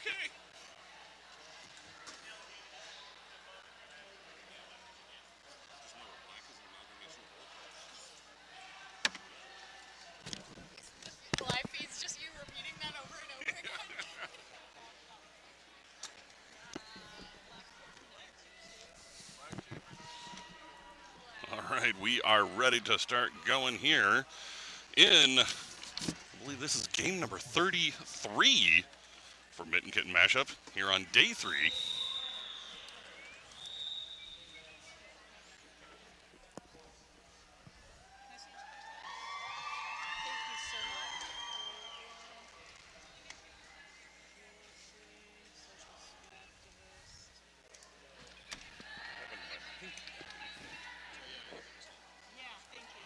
okay. Live feed's just you repeating that over and over again. All right, we are ready to start going here in, I believe this is game number 33 for Mitten Kitten Mashup here on day 3. Thank you so much. Yeah, thank you.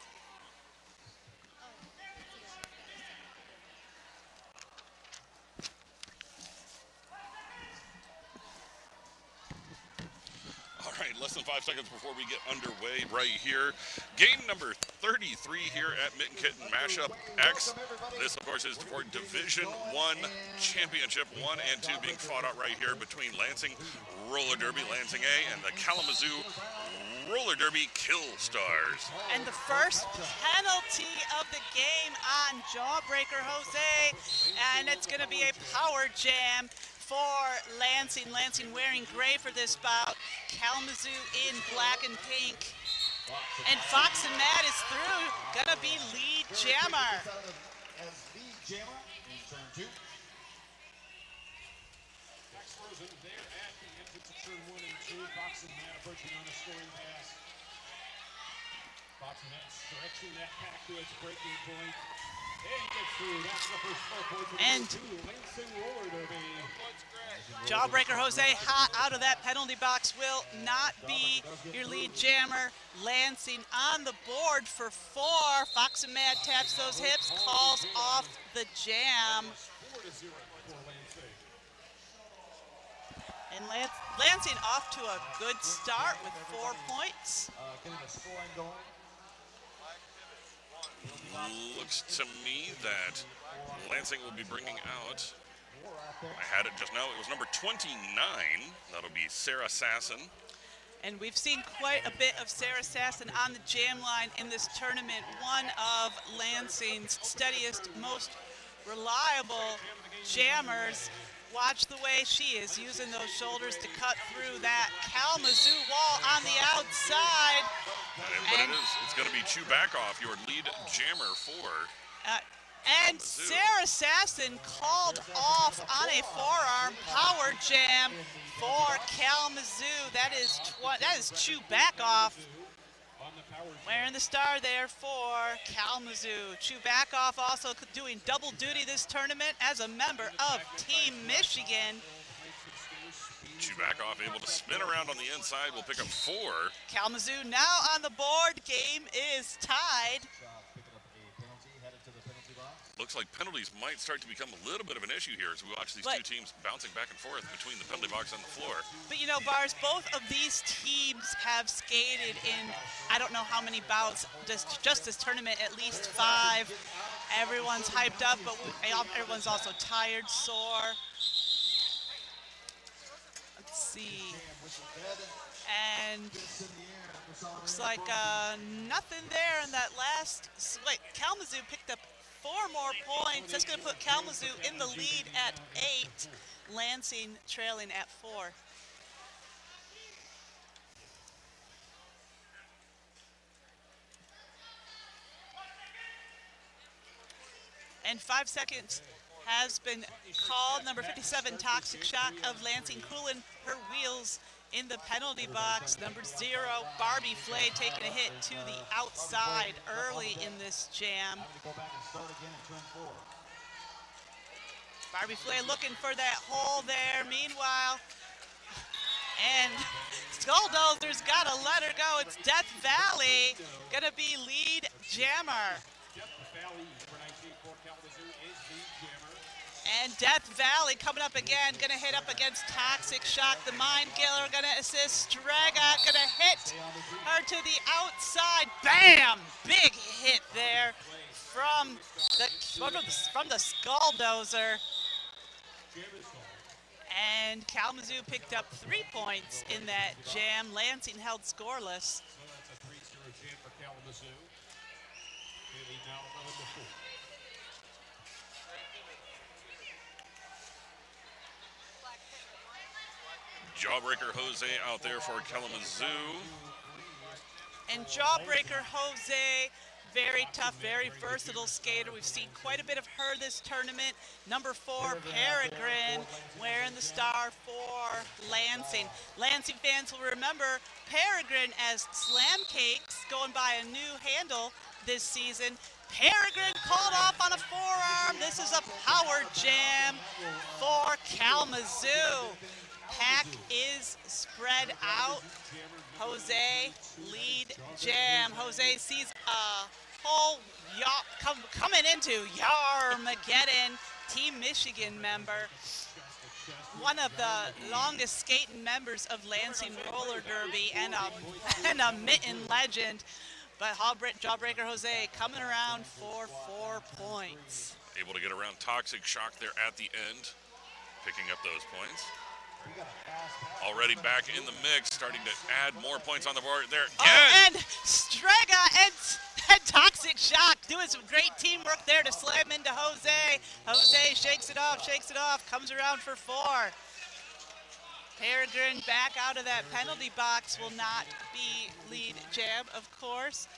All right, less than 5 seconds before we get underway right here. Game number 33 here at Mitten Kitten Mashup X. This, of course, is for Division 1 Championship 1 and 2 being fought out right here between Lansing Roller Derby, Lansing A, and the Kalamazoo Roller Derby Kill Stars. And the first penalty of the game on Jawbreaker Jose. And it's going to be a power jam for Lansing. Lansing wearing gray for this bout. Kalamazoo in black and pink. And Fox and Matt is through. Gonna be lead jammer. As lead jammer in turn 2. Max Frozen there at the entrance of turn 1 and 2. Fox and Matt approaching on a scoring pass. Fox and Matt stretching that pack to its breaking point. And gets through. That's the first 4 points. And Lansing Roller Derby. Jawbreaker Jose hot out of that penalty box will not be your lead jammer. Lansing on the board for 4. Fox and Mad taps those hips, calls off the jam. 4-0 for Lansing. And Lansing off to a good start with 4 points. Getting a scoring going. Looks to me that Lansing will be bringing out, I had it just now, it was number 29. That'll be Sarah Sasson. And we've seen quite a bit of Sarah Sasson on the jam line in this tournament. One of Lansing's steadiest, most reliable jammers. Watch the way she is using those shoulders to cut through that Kalamazoo wall on the outside. But it is. It's going to be Chew Backoff, your lead jammer for. And Sarah Sasson called off on a forearm power jam for Kalamazoo. That is Chew Backoff. Wearing the star there for Kalamazoo. Chew Backoff also doing double duty this tournament as a member of Team Michigan. Chew Backoff able to spin around on the inside. Will pick up 4. Kalamazoo now on the board. Game is tied. Looks like penalties might start to become a little bit of an issue here as we watch these two teams bouncing back and forth between the penalty box and the floor. But you know, Bars, both of these teams have skated in, I don't know how many bouts, just this tournament, at least 5. Everyone's hyped up, but everyone's also tired, sore. Let's see. And looks like nothing there in that last. Wait, Kalamazoo picked up 4 more points. That's going to put Kalamazoo in the lead at 8. Lansing trailing at 4. And 5 seconds has been called. Number 57, Toxic Shock of Lansing, cooling her wheels in the penalty box. Number 0, Barbie Flay taking a hit to the outside early in this jam. Barbie Flay looking for that hole there. Meanwhile, and Skulldozer's got to let her go. It's Death Valley going to be lead jammer. And Death Valley coming up again, going to hit up against Toxic Shock. The Mind Killer going to assist. Straga going to hit her to the outside. Bam! Big hit there from the Skulldozer. And Kalamazoo picked up 3 points in that jam. Lansing held scoreless. So that's a 3-0 jam for Kalamazoo. They lead now 11-4. Jawbreaker Jose out there for Kalamazoo. And Jawbreaker Jose, very tough, very versatile skater. We've seen quite a bit of her this tournament. Number 4, Peregrine, wearing the star for Lansing. Lansing fans will remember Peregrine as Slam Cakes, going by a new handle this season. Peregrine called off on a forearm. This is a power jam for Kalamazoo. Pack is spread out. Jose, lead jam. Jose sees a whole coming into Yarmageddon, Team Michigan member. One of the longest skating members of Lansing Roller Derby and a mitten legend. But Jawbreaker Jose coming around for 4 points. Able to get around Toxic Shock there at the end, picking up those points. Already back in the mix, starting to add more points on the board there. And Strega and Toxic Shock doing some great teamwork there to slam into Jose. Jose shakes it off, comes around for 4. Peregrine back out of that penalty box, will not be lead jam, of course.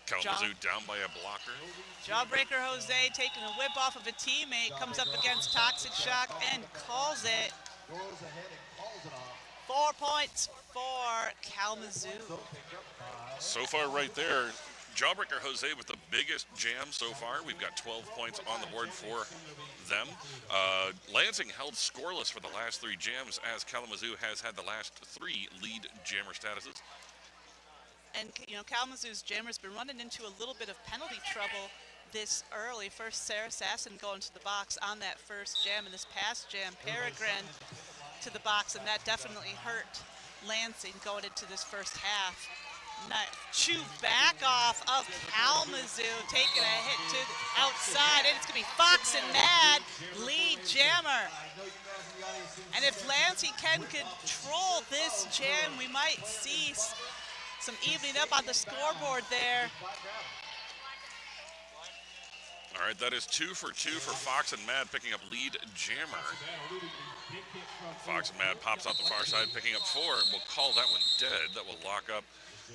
Kalamazoo down by a blocker. Jawbreaker Jose taking a whip off of a teammate, comes up against Toxic Shock and calls it. 4 points for Kalamazoo. So far right there, Jawbreaker Jose with the biggest jam so far. We've got 12 points on the board for them. Lansing held scoreless for the last 3 jams, as Kalamazoo has had the last 3 lead jammer statuses. And, you know, Kalamazoo's jammer's been running into a little bit of penalty trouble this early. First, Sarah Sasson going to the box on that first jam, and this past jam, Peregrine to the box, and that definitely hurt Lansing going into this first half. Chew back off of Kalamazoo, taking a hit to the outside, and it's going to be Fox and Mad, lead jammer. And if Lansing can control this jam, we might see some evening up on the scoreboard there. All right, that is 2 for 2 for Fox and Mad, picking up lead jammer. Fox and Mad pops out the far side, picking up 4. We'll call that one dead. That will lock up.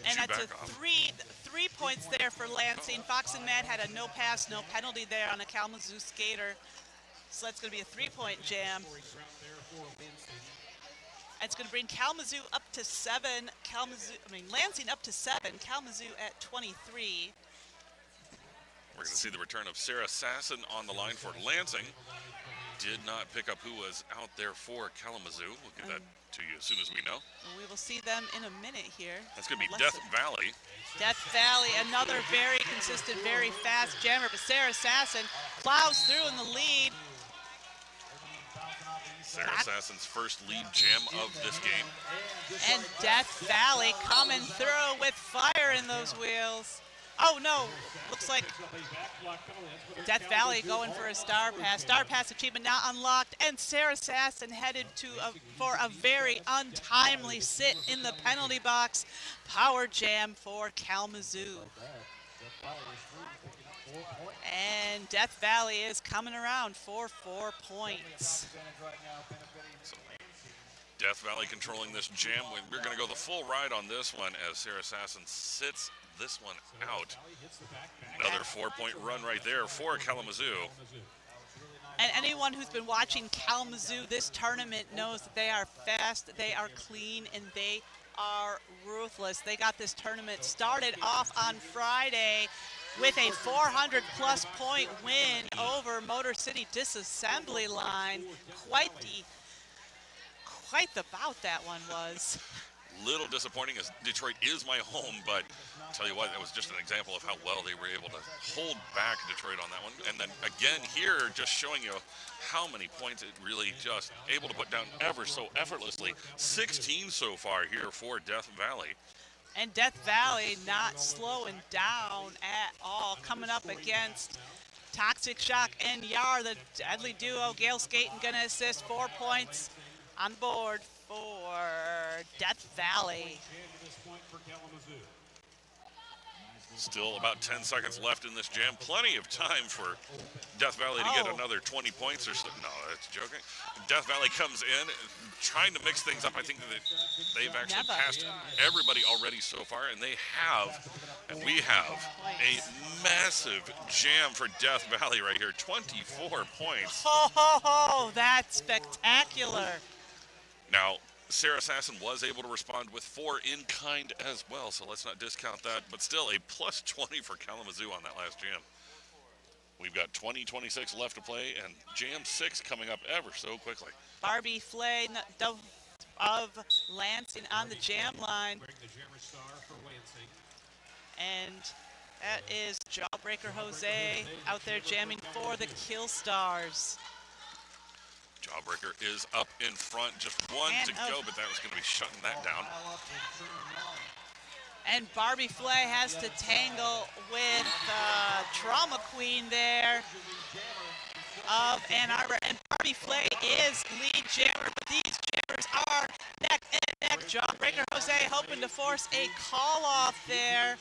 And that's a three points there for Lansing. Fox and Mad had a no pass, no penalty there on a Kalamazoo skater. So that's going to be a 3-point jam. It's going to bring Kalamazoo up to 7. Lansing up to 7. Kalamazoo at 23. We're going to see the return of Sarah Sasson on the line for Lansing. Did not pick up who was out there for Kalamazoo. We'll get that to you as soon as we know. We will see them in a minute here. That's going to be Death Valley. Death Valley, another very consistent, very fast jammer. But Sarah Sasson plows through in the lead. Sarah Sasson's first lead jam of this game. And Death Valley coming through with fire in those wheels. Oh no, looks like Death Valley going for a star pass. Star pass achievement now unlocked, and Sarah Sasson headed for a very untimely sit in the penalty box. Power jam for Kalamazoo. And Death Valley is coming around for 4 points. So, Death Valley controlling this jam. We're going to go the full ride on this one as Sarah Sasson sits this one out. Another 4-point run right there for Kalamazoo. And anyone who's been watching Kalamazoo this tournament knows that they are fast, they are clean, and they are ruthless. They got this tournament started off on Friday with a 400-plus point win over Motor City Disassembly Line. Quite the bout that one was. Little disappointing, as Detroit is my home, but I'll tell you what, that was just an example of how well they were able to hold back Detroit on that one. And then again here, just showing you how many points it really just able to put down ever so effortlessly. 16 so far here for Death Valley. And Death Valley not slowing down at all, coming up against Toxic Shock and Yar, the deadly duo. Gail Skaten going to assist. 4 points on the board for Death Valley. Still about 10 seconds left in this jam. Plenty of time for Death Valley to get another 20 points or so. No, that's joking. Death Valley comes in trying to mix things up. I think that they've actually passed everybody already so far, and they have, and we have, a massive jam for Death Valley right here. 24 points. Ho, ho, ho, that's spectacular. Now, Sarah Sasson was able to respond with 4 in kind as well, so let's not discount that. But still, a plus 20 for Kalamazoo on that last jam. We've got 20-26 left to play, and jam 6 coming up ever so quickly. Barbie Flay of Lansing on the jam line. And that is Jawbreaker Jose out there jamming for the Kill Stars. Jawbreaker is up in front, just one to go, but that was going to be shutting that down. And Barbie Flay has to tangle with Trauma Queen there of Ann Arbor. And Barbie Flay is lead jammer, but these jammers are neck and neck. Jawbreaker Jose hoping to force a call off there.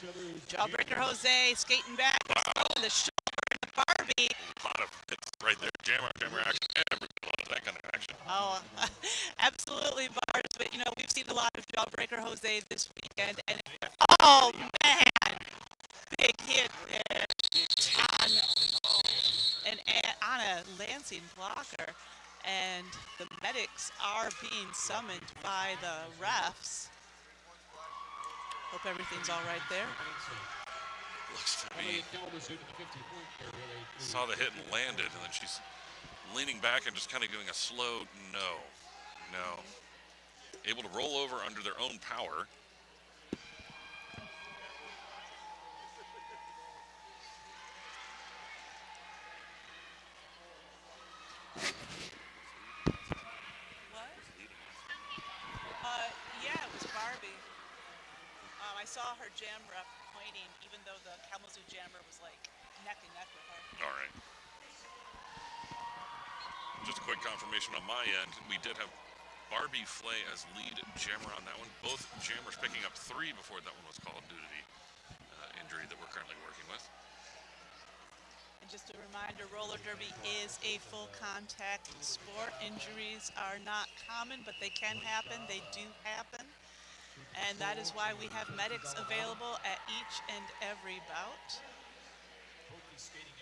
Jawbreaker Jose skating back, throwing the shoulder to Barbie. A lot of hits right there, jammer action, everybody loves that kind of action. Oh, absolutely, Bars. But, you know, we've seen a lot of Jawbreaker Jose this weekend. And, oh, man, big hit there on a Lansing blocker. And the medics are being summoned by the refs. Hope everything's all right there. Looks to me. Saw the hit and landed, and then she's leaning back and just kind of giving a slow no. Able to roll over under their own power. What? Yeah, it was Barbie. I saw her jam rep pointing, even though the Kalamazoo jammer was like neck and neck with her. All right. Just a quick confirmation on my end. We did have Barbie Flay as lead jammer on that one. Both jammers picking up 3 before that one was called due to the injury that we're currently working with. And just a reminder, roller derby is a full contact sport. Injuries are not common, but they can happen. They do happen. And that is why we have medics available at each and every bout.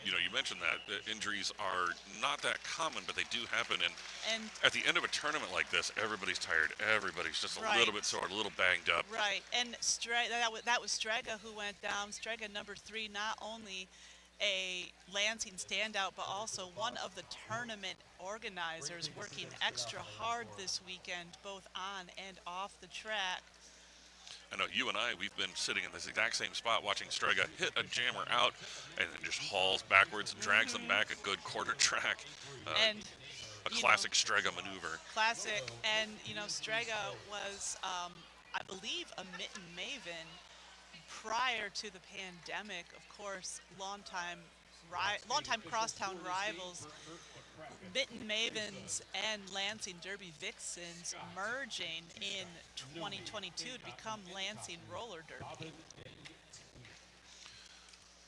You know, you mentioned that injuries are not that common, but they do happen. And at the end of a tournament like this, everybody's tired. Everybody's just a little bit sore, a little banged up. Right. And that was Strega who went down. Strega number 3, not only a Lansing standout, but also one of the tournament organizers, working extra hard this weekend, both on and off the track. I know you and we've been sitting in this exact same spot watching Strega hit a jammer out and then just hauls backwards and drags them back a good quarter track. And a classic Strega maneuver. Classic. And, you know, Strega was, I believe, a mitten maven prior to the pandemic. Of course, longtime crosstown rivals, Mitten Mavens and Lansing Derby Vixens merging in 2022 to become Lansing Roller Derby.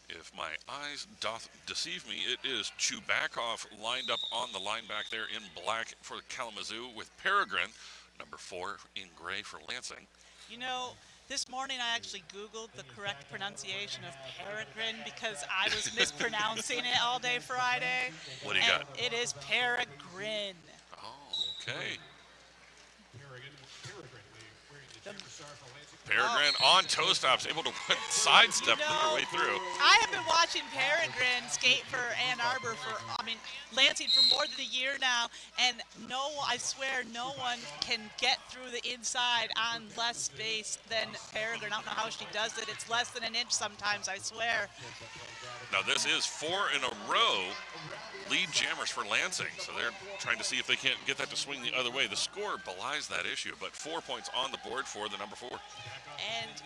If my eyes doth deceive me, it is Chubakov lined up on the line back there in black for Kalamazoo with Peregrine, number 4 in gray for Lansing. You know, this morning I actually Googled the correct pronunciation of Peregrine because I was mispronouncing it all day Friday. What do you got? It is Peregrine. Oh, okay. Peregrine on toe stops, able to sidestep their way through. I have been watching Peregrine skate for Ann Arbor Lansing for more than a year now, and I swear no one can get through the inside on less space than Peregrine. I don't know how she does it. It's less than an inch sometimes, I swear. Now this is 4 in a row lead jammers for Lansing, so they're trying to see if they can't get that to swing the other way. The score belies that issue, but 4 points on the board for the number 4. And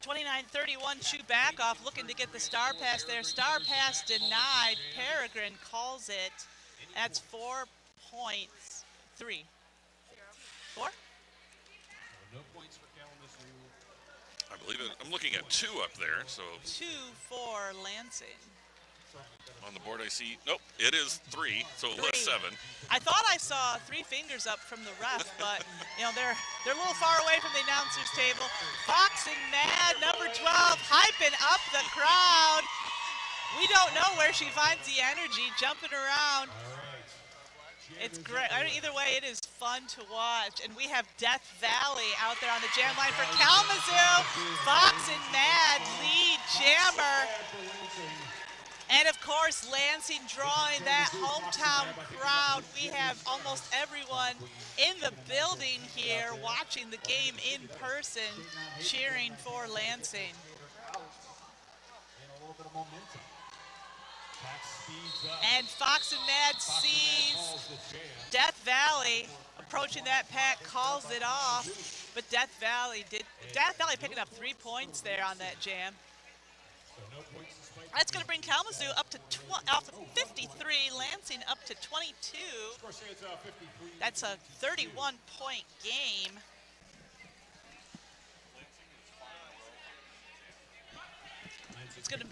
29-31, Chew back off, looking to get the star pass there. Star pass denied. Peregrine calls it. That's 4 points. 3. 4? No points for Kalamazoo. I believe it. I'm looking at 2 up there, so 2 for Lansing. on the board I see, nope, it is 3, so it was 7. I thought I saw 3 fingers up from the ref, but you know they're a little far away from the announcers table. Fox and Mad, number 12, hyping up the crowd. We don't know where she finds the energy, jumping around. It's great. Either way, it is fun to watch. And we have Death Valley out there on the jam line for Kalamazoo. Fox and Mad, lead jammer. And of course, Lansing drawing that hometown crowd. We have almost everyone in the building here watching the game in person, cheering for Lansing. And Fox and Mad sees Death Valley approaching that pack, calls it off. But Death Valley picking up 3 points there on that jam. That's going to bring Kalamazoo up to 53, Lansing up to 22. That's a 31-point game. It's going to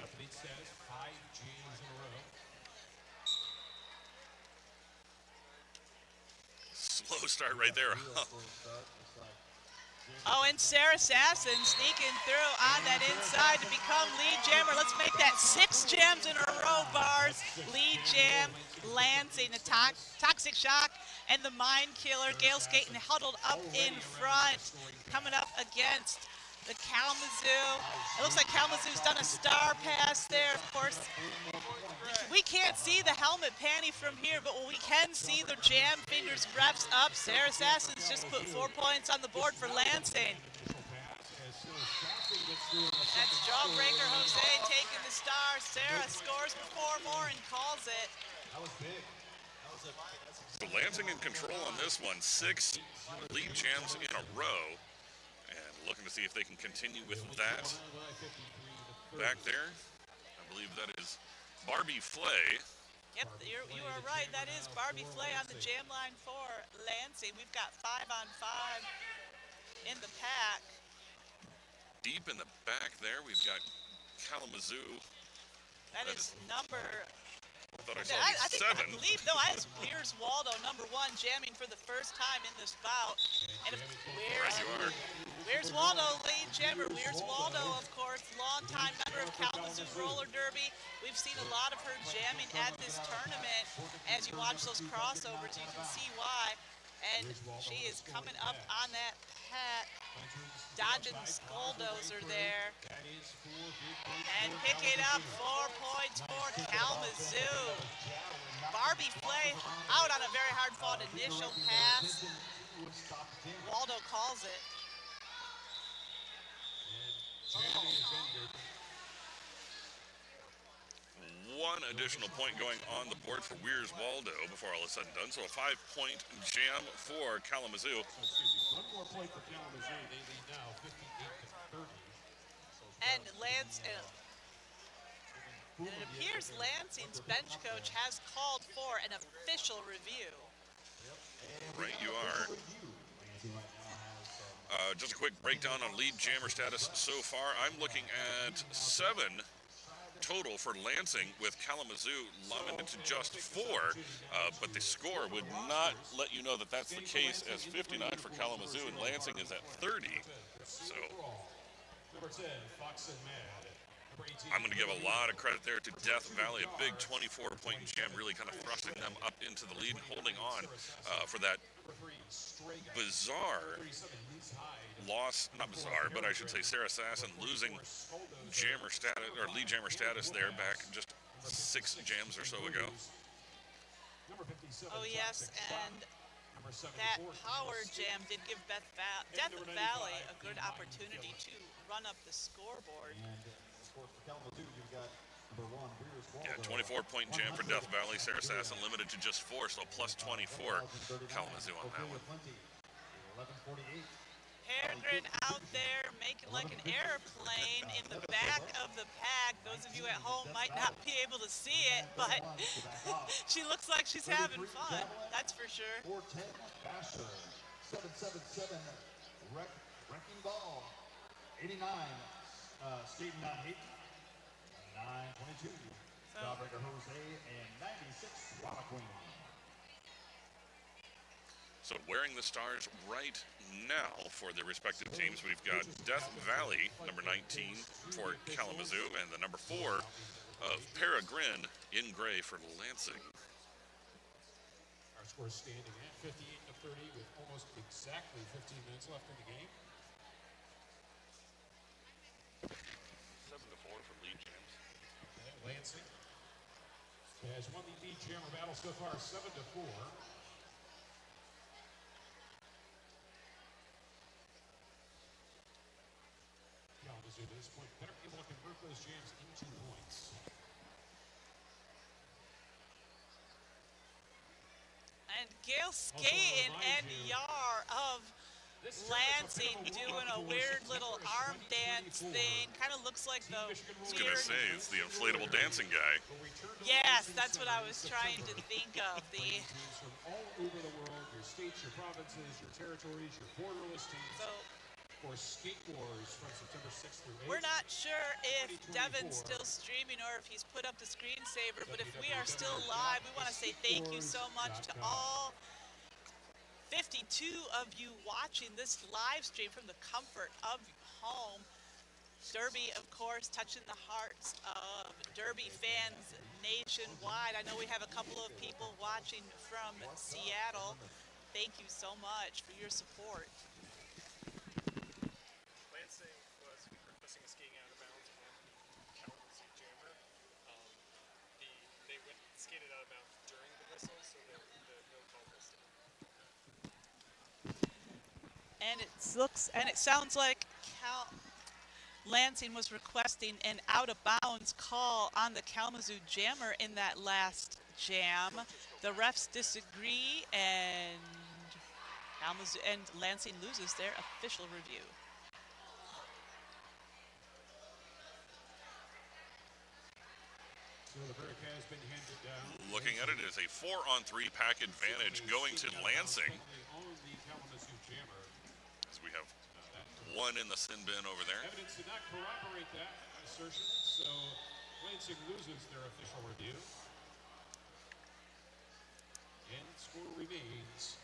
Slow start right there. Oh, and Sarah Sasson sneaking through on that inside to become lead jammer. Let's make that 6 jams in a row, Bars. Lead jam, Lansing, the Toxic Shock, and the Mind Killer. Gail Skaten huddled up in front, coming up against the Kalamazoo. It looks like Kalamazoo's done a star pass there, of course. We can't see the helmet panty from here, but we can see the jam fingers refs up. Sarah Sasson's just put 4 points on the board for Lansing. That's Jawbreaker Jose taking the star. Sarah scores before more and calls it. So Lansing in control on this one. 6 lead jams in a row. And looking to see if they can continue with that. Back there, I believe that is Barbie Flay. Yep, you are right. That is Barbie Flay on the jam line for Lansing. We've got 5-on-5 in the pack. Deep in the back there, we've got Kalamazoo. That is number... I thought I saw 7. I believe, no, I have Weir's Waldo, number 1, jamming for the first time in this bout. And Weir's Waldo, lead jammer. Weir's Waldo, of course, longtime member of Kalamazoo Roller Derby. We've seen a lot of her jamming at this tournament. As you watch those crossovers, you can see why. And she is coming up on that pack, dodging the Skulldozer there. And picking up 4 points for Kalamazoo. Barbie Flay out on a very hard-fought initial pass. Waldo calls it. One additional point going on the board for Weir's Waldo before all is said and done. So a 5-point jam for Kalamazoo. One more point for Kalamazoo. They lead now 58-30. And it appears Lansing's bench coach has called for an official review. Right, you are. Just a quick breakdown on lead jammer status so far. I'm looking at 7 total for Lansing, with Kalamazoo limited to just 4, but the score would not let you know that that's the case, as 59 for Kalamazoo and Lansing is at 30. So I'm going to give a lot of credit there to Death Valley, a big 24-point jam, really kind of thrusting them up into the lead and holding on for that bizarre loss, not bizarre, but I should say Sarah Sasson losing jammer status, or lead jammer status there back just 6 jams or so ago. Oh yes, and that power jam did give Death Valley a good opportunity to run up the scoreboard. Yeah, 24-point jam for Death Valley. Sarah Sasson limited to just 4, so plus 24 Kalamazoo on that one. Peregrine out there making like an airplane in the back of the pack. Those of you at home might not be able to see it, but she looks like she's having fun. That's for sure. 410 Basher, 777 Wrecking Ball, 89 Skating on Hayden, 922 Jawbreaker Jose, and 96 Walla Queen. So wearing the stars right now for their respective teams, we've got Death Valley, number 19 for Kalamazoo, and the number 4 of Peregrine in gray for Lansing. Our score standing at 58-30 with almost exactly 15 minutes left in the game. 7-4 for lead jams. And Lansing has won the lead jammer battle so far 7-4. Kalamazoo to this point better able to convert those jams into points. And Gail Skaten and Yar of Lansing doing a weird little arm dance thing. Kind of looks like the I was going to weird... say, it's the inflatable dancing guy. Yes, that's what I was trying to think of. The Teams from all over the world, your states, your provinces, your territories, your borderless teams. So For Skate Wars from September 6th through 8th. we're not sure if Devin's still streaming or if he's put up the screensaver, but if we are still live, we want to say thank you so much to all 52 of you watching this live stream from the comfort of home. Derby, of course, touching the hearts of Derby fans nationwide. I know we have a couple of people watching from Seattle. Thank you so much for your support. Lansing was requesting a skating out of bounds on the Kalamazoo jammer. They went skated out of bounds during the whistle, so the no call was And it sounds like Lansing was requesting an out-of-bounds call on the Kalamazoo jammer in that last jam. The refs disagree, and Lansing loses their official review. So the break has been handed down. Looking at it, it is a 4-on-3 pack advantage going to Lansing, On the Kalamazoo jammer. as we have one in the sin bin over there. Evidence did not corroborate that assertion, so Lansing loses their official review. And the score remains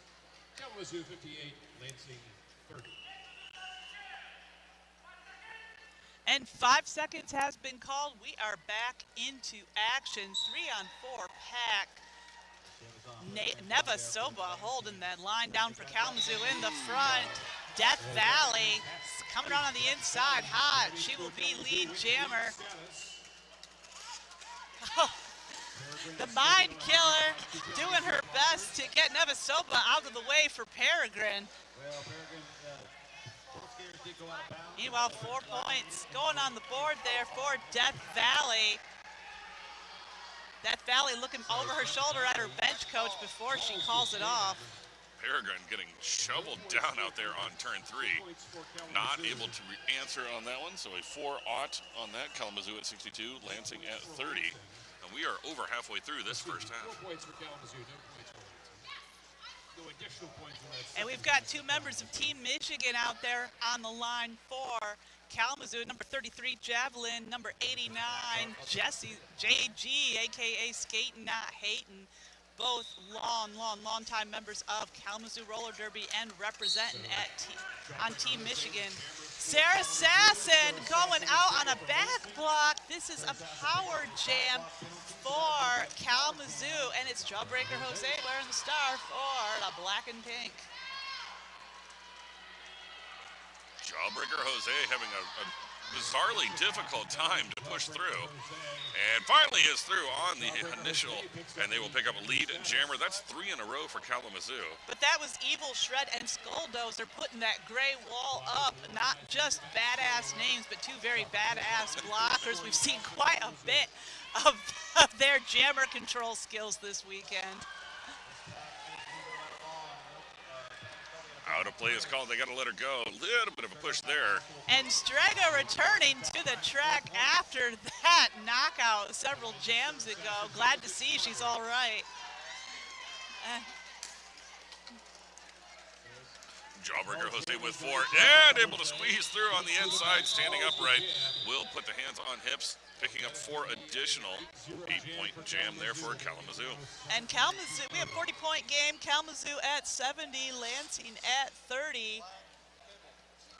Kalamazoo 58, Lansing 30. And 5 seconds has been called. We are back into action. 3-on-4 pack. Neva Soba holding that line down for Kalamazoo in the front. Death Valley coming around on the inside hot. She will be lead jammer. The mind killer doing her best to get Neva Soba out of the way for Peregrine. Well, Peregrine, both skaters did go out of bounds. Meanwhile, 4 points going on the board there for Death Valley. Death Valley looking over her shoulder at her bench coach before she calls it off. Peregrine getting shoveled down out there on turn 3. Not able to answer on that one, so a 4-aught on that. Kalamazoo at 62, Lansing at 30. And we are over halfway through this first half. 4 points for Kalamazoo, no points for Lansing. No additional points in that. And we've got 2 members of Team Michigan out there on the line for Kalamazoo. Number 33, Javelin. Number 89, Jesse, JG, a.k.a. Skating Not Hating. Both long time members of Kalamazoo Roller Derby and representing on Team Michigan. Sarah Sasson going out on a back block. This is a power jam for Kalamazoo, and it's Jawbreaker Jose wearing the star for the black and pink. Jawbreaker Jose having a bizarrely difficult time to push through. And finally is through on the initial, and they will pick up a lead jammer. That's 3 in a row for Kalamazoo. But that was Evil Shred and Skulldozer putting that gray wall up. Not just badass names, but 2 very badass blockers. We've seen quite a bit of their jammer control skills this weekend. Out of play is called. They got to let her go. A little bit of a push there. And Strega returning to the track after that knockout several jams ago. Glad to see she's all right. Jawbreaker Jose with 4 and able to squeeze through on the inside, standing upright. Will put the hands on hips, picking up 4 additional 8-point jam there for Kalamazoo. And Kalamazoo, we have 40-point game. Kalamazoo at 70, Lansing at 30.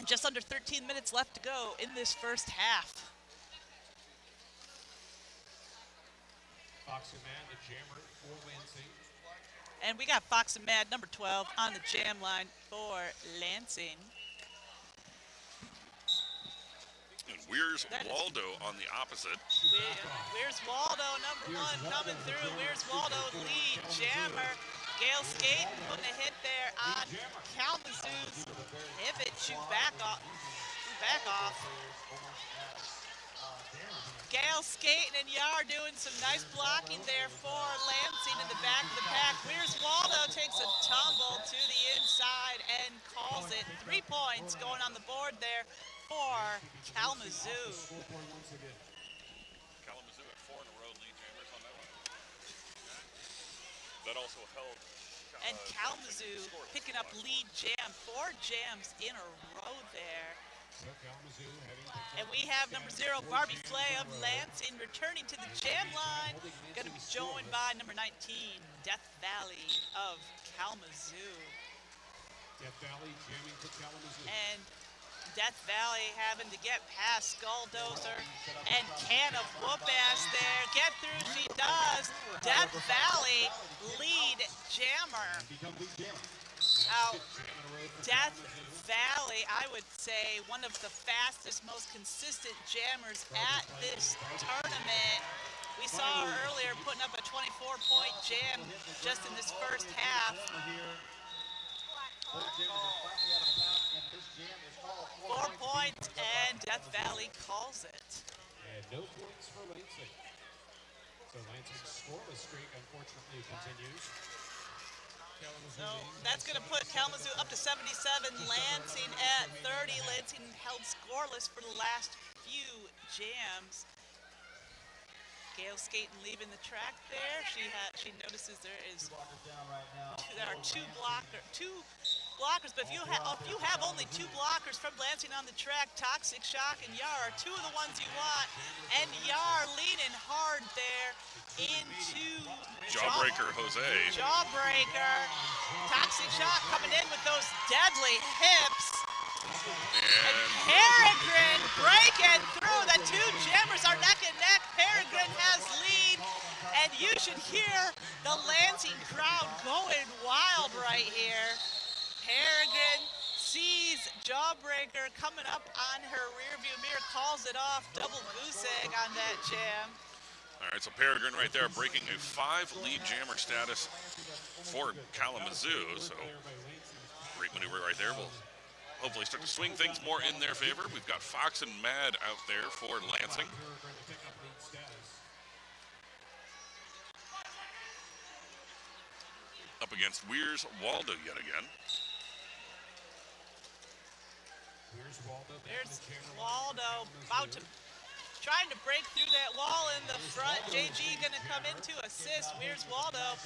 Just under 13 minutes left to go in this first half. Fox and Man, the jammer for Lansing. And we got Fox and Mad, number 12, on the jam line for Lansing. And Weir's Waldo on the opposite. Where's Waldo, number 1, coming through. Where's Waldo, lead jammer. Gail Skaten putting a hit there on Kalamazoo's pivot. Shoot back off. Gail Skaten and Yar doing some nice blocking there for Lansing in the back of the pack. Where's Waldo takes a tumble to the inside and calls it. 3 points going on the board there for Kalamazoo. Kalamazoo at 4 in a row lead jammers on that one. That also held. And Kalamazoo picking up lead jam, 4 jams in a row there. And we have number 0, Barbie Flay of Lansing, returning to the jam line. Going to be joined by number 19, Death Valley of Kalamazoo. Death Valley jamming for Kalamazoo. And Death Valley having to get past Skulldozer and Can of Whoop-Ass there. Get through, she does. Death Valley, lead jammer. Out. Death Valley, I would say, one of the fastest, most consistent jammers at this tournament. We saw her earlier putting up a 24-point jam just in this first half. 4 points, and Death Valley calls it. And no points for Lansing. So Lansing's scoreless streak, unfortunately, continues. So that's going to put Kalamazoo up to 77, Lansing at 30. Lansing held scoreless for the last few jams. Gail Skaten leaving the track there. She notices there are two blockers, but if you have only 2 blockers from Lansing on the track, Toxic Shock and Yar are 2 of the ones you want, and Yar leaning hard there into Jawbreaker Jose. Jawbreaker. Toxic Shock coming in with those deadly hips. And Peregrine breaking through. The 2 jammers are neck and neck. Peregrine has lead, and you should hear the Lansing crowd going wild right here. Peregrine sees Jawbreaker coming up on her rearview mirror, calls it off. Double goose egg on that jam. All right, so Peregrine right there breaking a 5 lead jammer status for Kalamazoo. So great maneuver right there. We'll hopefully start to swing things more in their favor. We've got Fox and Mad out there for Lansing. Up against Weir's Waldo yet again. There's Waldo trying to break through that wall in the front. JG going to come in to assist. Where's Waldo?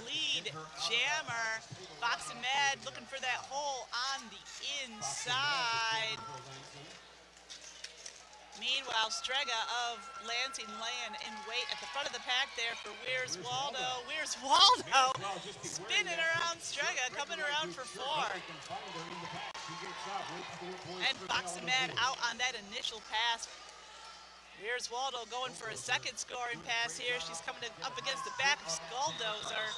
Lead jammer. Fox and Mad looking for that hole on the inside. Meanwhile, Strega of Lansing laying in wait at the front of the pack there for Where's Waldo. Where's Waldo? Spinning around Strega, coming around for 4. And Fox and Mad out on that initial pass. Here's Waldo going for a second scoring pass here. She's coming up against the back of Skulldozer.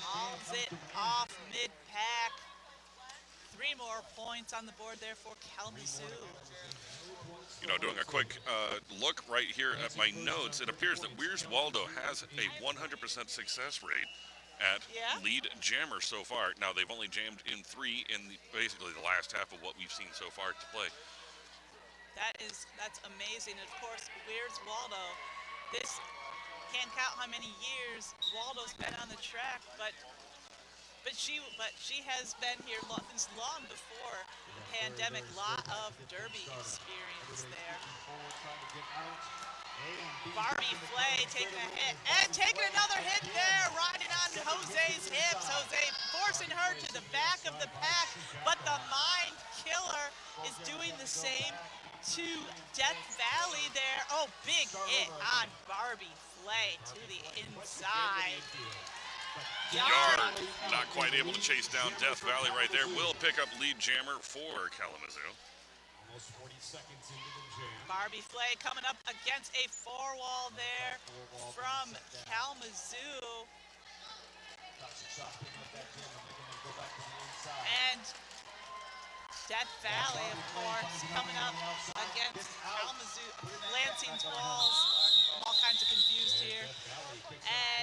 Hauls it off mid-pack. 3 more points on the board there for Kalamazoo. You know, doing a quick look right here at my notes, it appears that Weir's Waldo has a 100% success rate at lead jammer so far. Now, they've only jammed in 3 in basically the last half of what we've seen so far to play. That's amazing. Of course, Where's Waldo? This can't count how many years Waldo's been on the track, but But she has been here since long before the pandemic. Lot of derby experience there. Barbie Flay taking a hit and taking another hit there, riding on Jose's hips. Jose forcing her to the back of the pack, but the Mind Killer is doing the same to Death Valley there. Oh, big hit on Barbie Flay to the inside. Yard, not quite able to chase down Death Valley right there. Will pick up lead jammer for Kalamazoo. Almost 40 seconds into the jam. Barbie Flay coming up against a four wall there from Kalamazoo. And Death Valley, of course, coming up against Kalamazoo. Lansing's walls. I'm all kinds of confused here.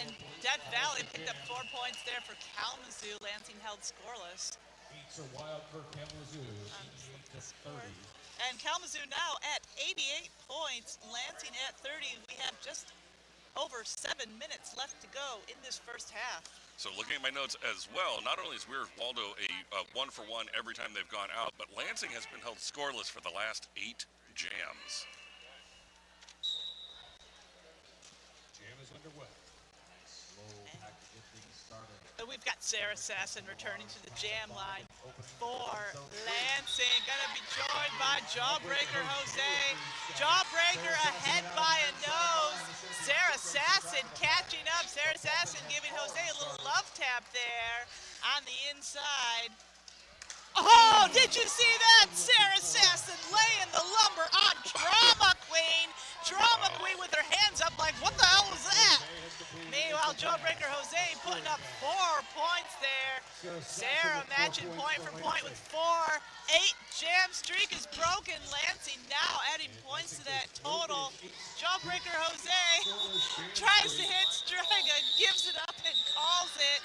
And Death Valley picked up 4 points there for Kalamazoo. Lansing held scoreless. Beats are wild for Kalamazoo. 88-30. And Kalamazoo now at 88 points. Lansing at 30. We have just over 7 minutes left to go in this first half. So looking at my notes as well, not only is Weird Waldo a 1-for-1 every time they've gone out, but Lansing has been held scoreless for the last 8 jams. Jam is underway. And we've got Sarah Sasson returning to the jam line for Lansing. Gonna be joined by Jawbreaker Jose. Jawbreaker ahead by a nose. Sarah Sasson catching up. Sarah Sasson giving Jose a little love tap there on the inside. Oh, did you see that? Sarah Sasson laying the lumber on Drama Queen. Drama Queen with her hands up like, what the hell was that? Meanwhile, Jawbreaker Jose putting up 4 points there. Sarah matching point for point with 4. 8 jam streak is broken. Lansing now adding points to that total. Jawbreaker Jose tries to hit Striga, gives it up and calls it.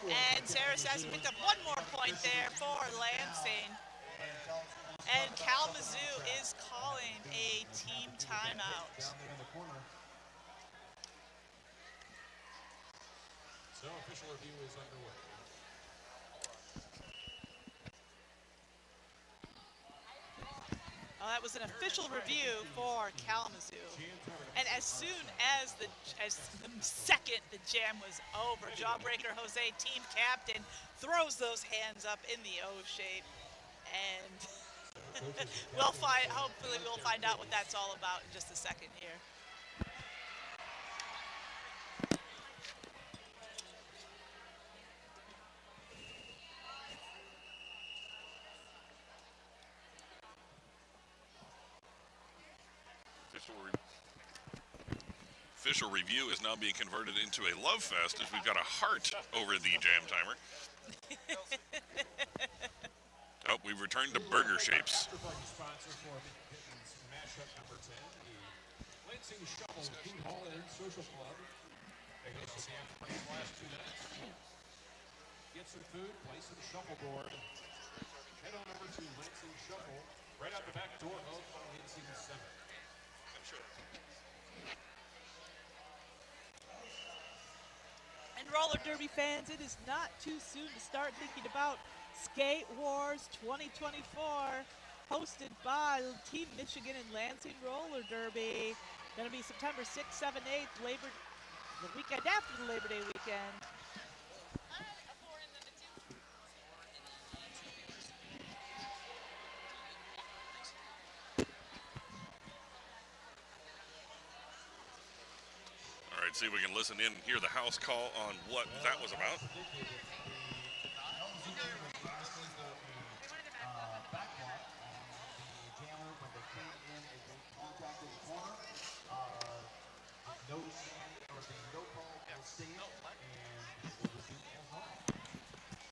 And Sarah Sasson picked up 1 more point there for Lansing. And Kalamazoo is calling a team timeout. So official review is underway. Well, that was an official review for Kalamazoo. And as soon as the second the jam was over, Jawbreaker Jose, team captain, throws those hands up in the O shape. And hopefully we'll find out what that's all about in just a second here. Official review is now being converted into a love fest as we've got a heart over the jam timer. Oh, we've returned to burger shapes. Sponsor for Mitten's mashup number 10, the Lansing Shovel Food Hall and Social Club. They host the jam for the last 2 nights. Get some food, play some shuffleboard. Head on over to Lansing Shuffle, right out the back door of Lansing Center. And roller derby fans, it is not too soon to start thinking about Skate Wars 2024, hosted by Team Michigan and Lansing Roller Derby. Going to be September 6th, 7th, 8th, the weekend after the Labor Day weekend. All right, see if we can listen in and hear the house call on what that was about.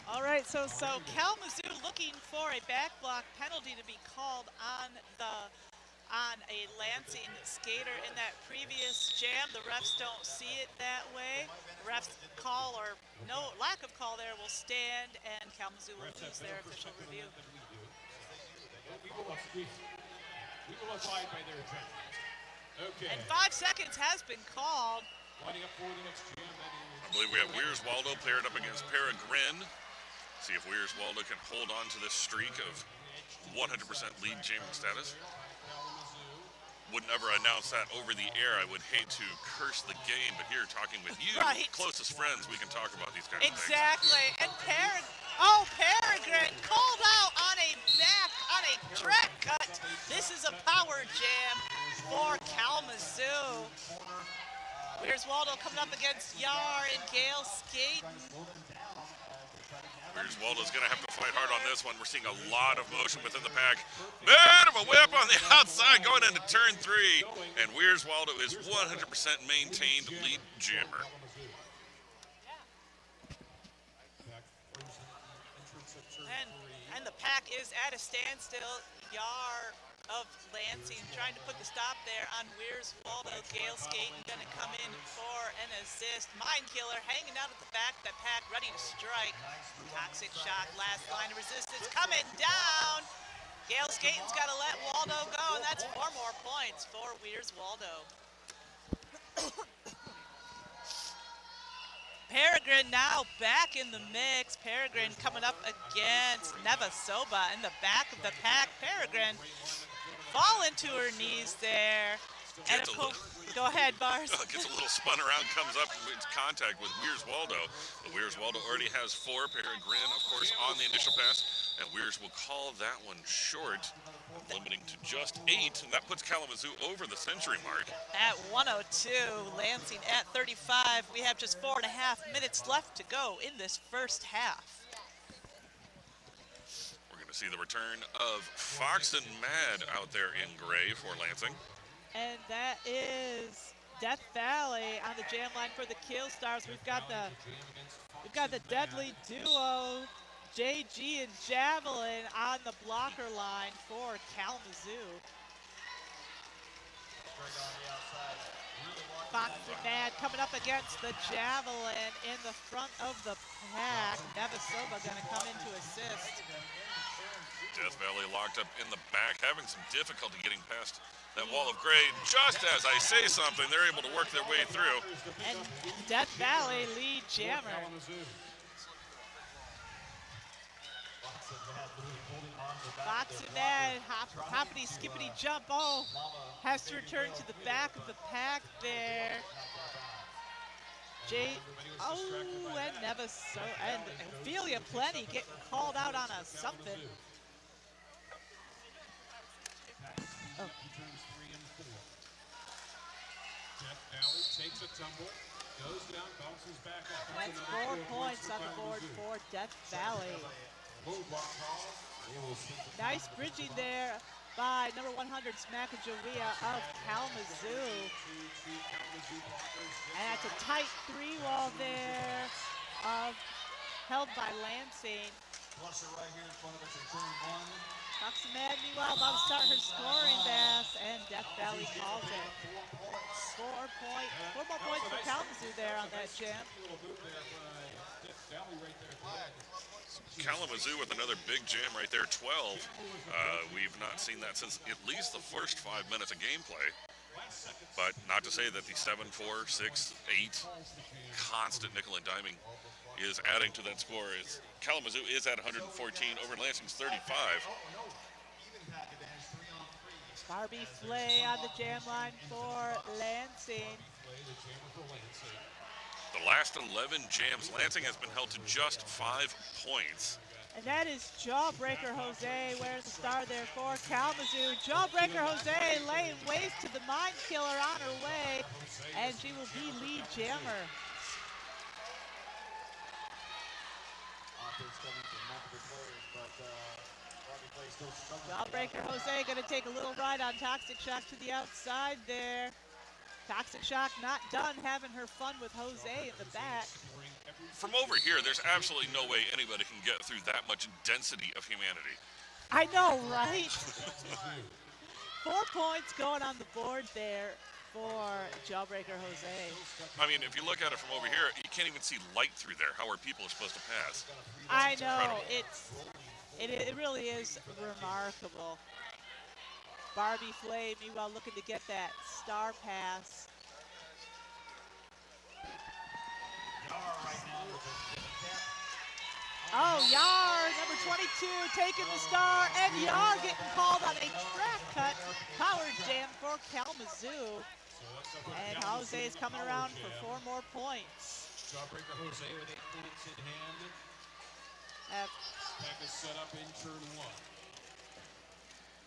All right, so Kalamazoo looking for a back block penalty to be called on a Lansing skater in that previous jam. The refs don't see it that way. The refs call or no lack of call there will stand, and Kalamazoo will lose their official review. We will abide by their judgment. Okay. And 5 seconds has been called. Lining up for the next jam, that is believe we have Weir's Waldo paired up against Peregrine. See if Weir's Waldo can hold on to this streak of 100% lead jamming status. Would never announce that over the air. I would hate to curse the game, but here talking with you, Right. closest friends, we can talk about these kinds of things. Exactly. And Peregrine called out on a track cut. This is a power jam for Kalamazoo. Here's Waldo coming up against Yar and Gale skating. Weir's Waldo's going to have to fight hard on this one. We're seeing a lot of motion within the pack. Bit of a whip on the outside going into turn 3. And Weir's Waldo is 100% maintained lead jammer. And the pack is at a standstill. Yar of Lansing trying to put the stop there on Weir's Waldo. Gale skating going to come in for an assist. Mind Killer hanging out at the back of the pack, ready to strike. Toxic Shock, last line of resistance coming down. Gale skating's got to let Waldo go, and that's 4 more points for Weir's Waldo. Peregrine now back in the mix. Peregrine coming up against Nevasoba in the back of the pack. Peregrine falling to her knees there. And go ahead, Bars. Gets a little spun around, comes up in contact with Weir's Waldo. But Weir's Waldo already has 4. Peregrine, of course, on the initial pass. And Weir's will call that one short, limiting to just 8. And that puts Kalamazoo over the century mark. At 102, Lansing at 35. We have just 4.5 minutes left to go in this first half. We're going to see the return of Fox and Mad out there in gray for Lansing. And that is Death Valley on the jam line for the Kill Stars. We've got the deadly duo, JG and Javelin, on the blocker line for Kalamazoo. Fox and Mad coming up against the Javelin in the front of the pack. Nevasoba going to come in to assist. Death Valley locked up in the back, having some difficulty getting past that wall of gray. Just as I say something, they're able to work their way through. And Death Valley lead jammer. Fox and Mad, hoppity skippity jump. Oh, has to return to the back of the pack there. And Nevasoba and Ophelia Plenty getting called out on a something. Oh. Death Valley takes a tumble, goes down, bounces back up. That's 4 points on the board for Death Valley. Nice bridging there by number 100 Smackajawea of Kalamazoo. And that's a tight 3-wall there held by Lansing. Fox and Mad, meanwhile, about to start her scoring bass, and Death Valley calls it. 4 more points for Kalamazoo there on that jam. Kalamazoo with another big jam right there, 12. We've not seen that since at least the first 5 minutes of gameplay. But not to say that the 7, 4, 6, 8 constant nickel and diming is adding to that score. Kalamazoo is at 114 over Lansing's 35. Barbie Flay on the jam line for Lansing. The last 11 jams, Lansing has been held to just 5 points. And that is Jawbreaker Jose wearing the star there for Kalamazoo. Jawbreaker Jose laying waste to the Mind Killer on her way, and she will be lead jammer. Jawbreaker Jose going to take a little ride on Toxic Shock to the outside there. Toxic Shock not done having her fun with Jose in the back. From over here, there's absolutely no way anybody can get through that much density of humanity. I know, right? 4 points going on the board there for Jawbreaker Jose. I mean, if you look at it from over here, you can't even see light through there. How are people supposed to pass? I know, it really is remarkable. Barbie Flay, meanwhile, looking to get that star pass. Yar, number 22, taking the star, and Yar getting called on a track cut power jam for Kalamazoo. And Jose is coming around for 4 more points. Jawbreaker Jose with 8 points in hand. Pack is set up in turn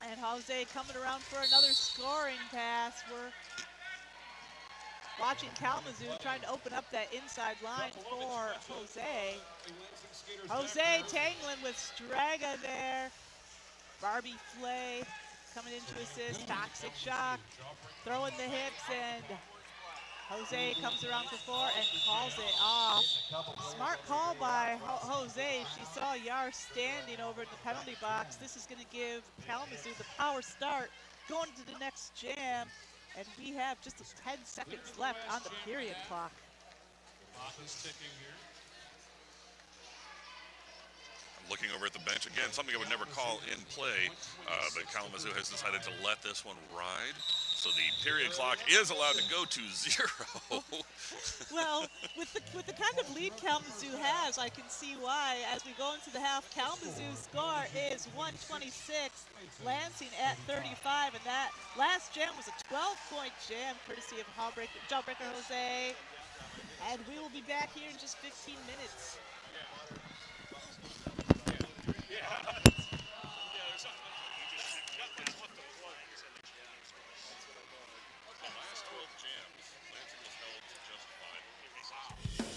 1. And Jose coming around for another scoring pass. We're watching Kalamazoo trying to open up that inside line for Jose. Jose tangling with Straga there. Barbie Flay coming in to assist. Toxic Shock throwing the hips, and Jose comes around for 4 and calls it off. Smart call by Jose. She saw Yar standing over in the penalty box. This is going to give Kalamazoo the power start going to the next jam. And we have just 10 seconds left on the period clock. Clock is ticking here. Looking over at the bench again, something I would never call in play, but Kalamazoo has decided to let this one ride. So the period clock is allowed to go to 0. Well, with the kind of lead Kalamazoo has, I can see why. As we go into the half, Kalamazoo's score is 126, Lansing at 35, and that last jam was a 12-point jam, courtesy of Jawbreaker Jose. And we will be back here in just 15 minutes. The last 12 jams, Lansing was held to just 5.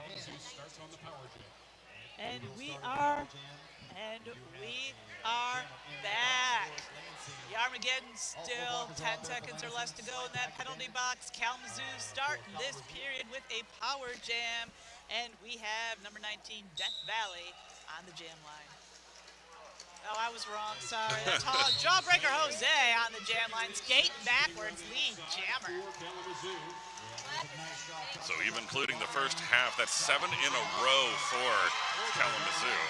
Kalamazoo starts on the power jam. And we are back. Yarmageddon still 10 seconds or less to go in that penalty box. Kalamazoo starting this period with a power jam. And we have number 19, Death Valley, on the jam line. Oh, I was wrong, sorry. That's Jawbreaker Jose on the jam line, skating backwards, lead jammer. So even including the first half, that's 7 in a row for Kalamazoo.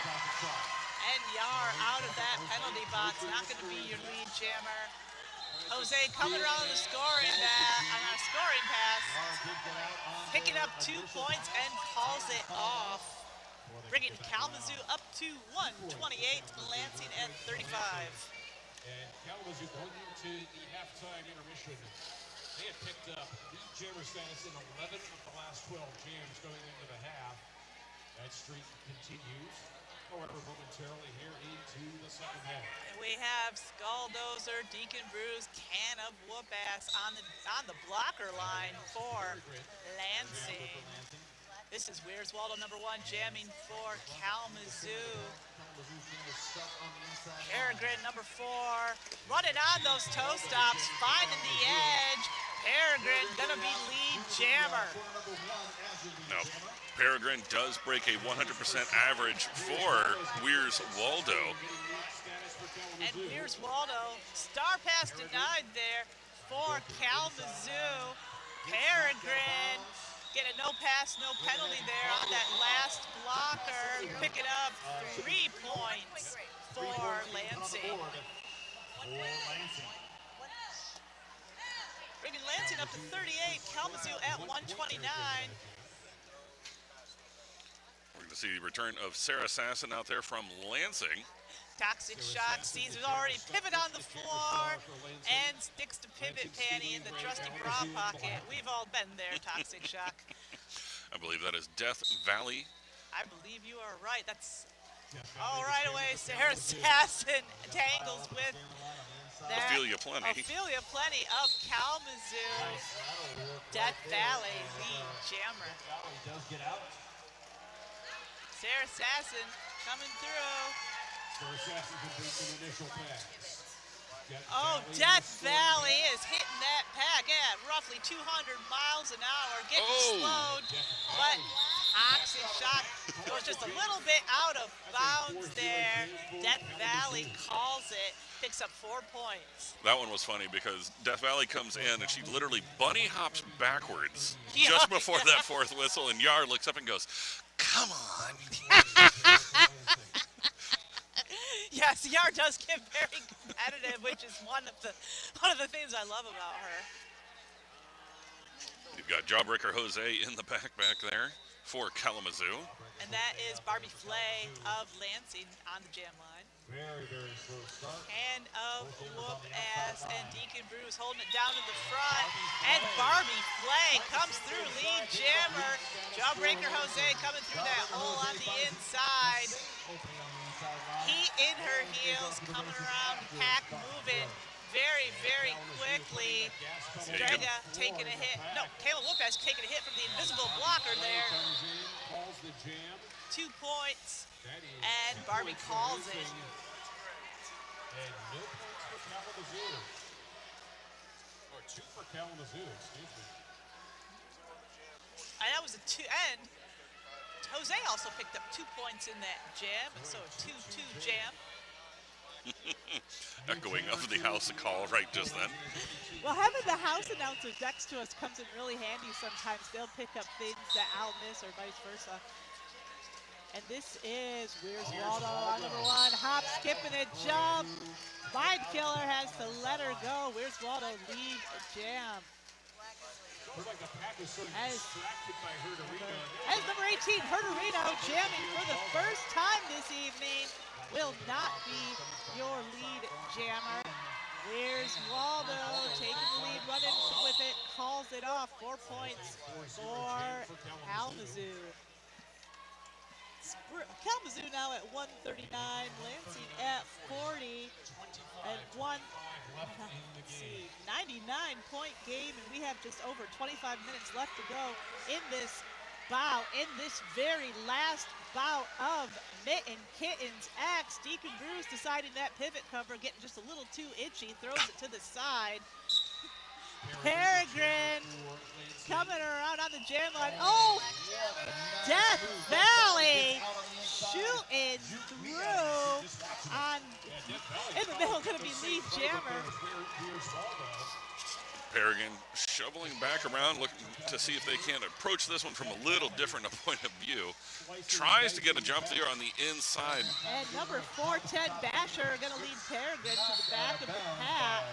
And Yar out of that penalty box, not going to be your lead jammer. Jose coming around the scoring pass, picking up 2 points and calls it off, bringing Kalamazoo up to 128, Lansing at 35. And Kalamazoo going into the halftime intermission, they had picked up lead jammer status in 11 of the last 12 jams going into the half. That streak continues. However, momentarily here into the second half. And we have Skulldozer, Deacon Brews, Can of Whoop Ass on the blocker line for Lansing. This is Where's Waldo number 1 jamming for Kalamazoo. Peregrine number 4 running on those toe stops, finding the edge. Peregrine gonna be lead jammer. Now, Peregrine does break a 100% average for Weir's Waldo. And Weir's Waldo, star pass denied there for Kalamazoo. Peregrine get a no pass, no penalty there on that last blocker, picking up 3 points for Lansing. Bringing Lansing up to 38, Kalamazoo at 129. We're going to see the return of Sarah Sasson out there from Lansing. Toxic Shock sees who's already pivot on the floor and sticks to pivot panty in the trusty bra pocket. We've all been there, Toxic Shock. I believe that is Death Valley. I believe you are right. That's all right away. Sarah Sasson tangles with Ophelia Plenty. Ophelia Plenty of Kalamazoo. Death Valley, lead jammer. Sarah Sasson coming through. Oh, Death Valley is hitting that pack at roughly 200 miles an hour, getting slowed, but Toxic Shock goes just a little bit out of bounds there. Death Valley calls it, picks up 4 points. That one was funny because Death Valley comes in and she literally bunny hops backwards Yeah. just before that fourth whistle, and Yar looks up and goes, "Come on." Yes, Yar does get very competitive, which is one of the things I love about her. You've got Jawbreaker Jose in the back there for Kalamazoo. And that is Barbie Flay of Lansing on the jam line. Very, very slow start. Hand of Whoop Ass and Deacon Brews holding it down in the front. And Barbie Flay comes through, lead jammer. Jawbreaker Jose coming through that hole on the inside. Heat in her heels, coming around, pack moving very, very quickly. Strega taking a hit. No, Kayla Whoop Ass taking a hit from the invisible blocker there. 2 points. And Barbie calls it. And no points for Kalamazoo. Or 2 for Kalamazoo, excuse me. And that was a 2. And Jose also picked up 2 points in that jam. And so a 2-2 jam. Echoing of the house call right just then. Well, having the house announcers next to us comes in really handy sometimes. They'll pick up things that I'll miss or vice versa. And this is Where's Waldo on number 1. Hop, skipping it, jump. Mind Killer has to let her go. Where's Waldo lead a jam. As number 18, Herderino, jamming for the first time this evening, will not be your lead jammer. Where's Waldo taking the lead, running with it, calls it off. 4 points for Kalamazoo. Kalamazoo now at 139, Lansing at 40, and 99-point game, and we have just over 25 minutes left to go in this bout in this very last bout of Mitten Kittens X. Deacon Bruce deciding that pivot cover, getting just a little too itchy, throws it to the side. Peregrine coming around on the jam line. Oh, Death Valley shooting through on, in the middle, going to be Lee Jammer. Peregrine shoveling back around, looking to see if they can approach this one from a little different a point of view. Tries to get a jump there on the inside. And number 410 Basher going to lead Peregrine to the back of the pack.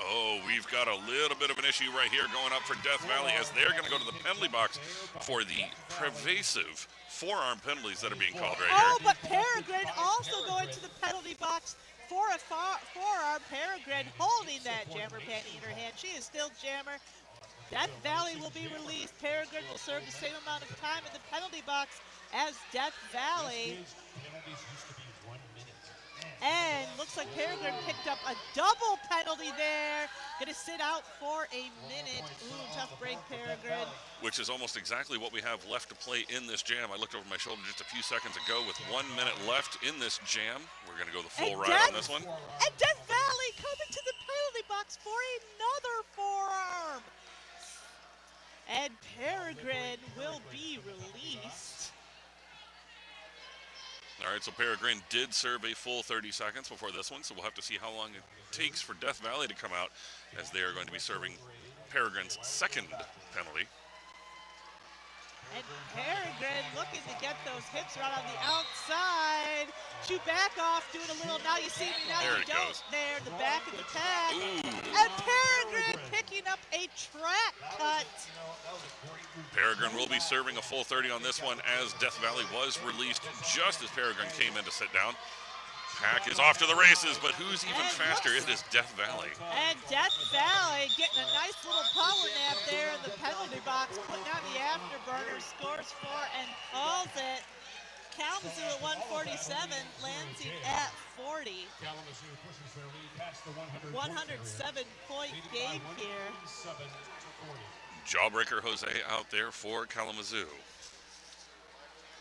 Oh, we've got a little bit of an issue right here going up for Death Valley as they're going to go to the penalty box for the pervasive forearm penalties that are being called right Oh, here. but Peregrine also going to the penalty box for a forearm. Peregrine holding that jammer panty in her hand. She is still jammer. Death Valley will be released. Peregrine will serve the same amount of time in the penalty box as Death Valley. And looks like Peregrine picked up a double penalty there. Going to sit out for a minute. Ooh, tough break, Peregrine. Which is almost exactly what we have left to play in this jam. I looked over my shoulder just a few seconds ago with 1 minute left in this jam. We're going to go the full ride on this one. And Death Valley coming to the penalty box for another forearm. And Peregrine will be released. All right, so Peregrine did serve a full 30 seconds before this one, so we'll have to see how long it takes for Death Valley to come out as they are going to be serving Peregrine's second penalty. And Peregrine looking to get those hips right on the outside. Shoot back off, doing a little, now you see me, now There you it don't. goes. There, the back of the pack. Ooh. And Peregrine picking up a track cut. Peregrine will be serving a full 30 on this one as Death Valley was released just as Peregrine came in to sit down. Pack is off to the races, but who's even faster? It is Death Valley. And Death Valley getting a nice little power nap there in the penalty box, putting on the afterburner, scores 4 and calls it. Kalamazoo at 147, Lansing at 40. 107-point game here. Jawbreaker Jose out there for Kalamazoo.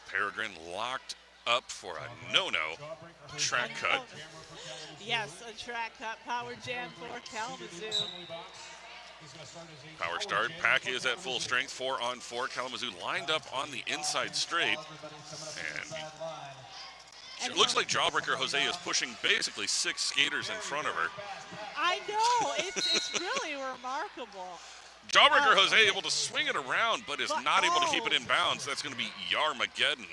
Peregrine locked up for a no-no track cut. Yes, a track cut power jam for Kalamazoo. Power start. Pack is at full strength. 4-on-4. Kalamazoo lined up on the inside straight. And it looks like Jawbreaker Jose is pushing basically 6 skaters in front of her. I know. It's really remarkable. Jawbreaker Jose able to swing it around, but is not able to keep it in bounds. That's going to be Yarmageddon.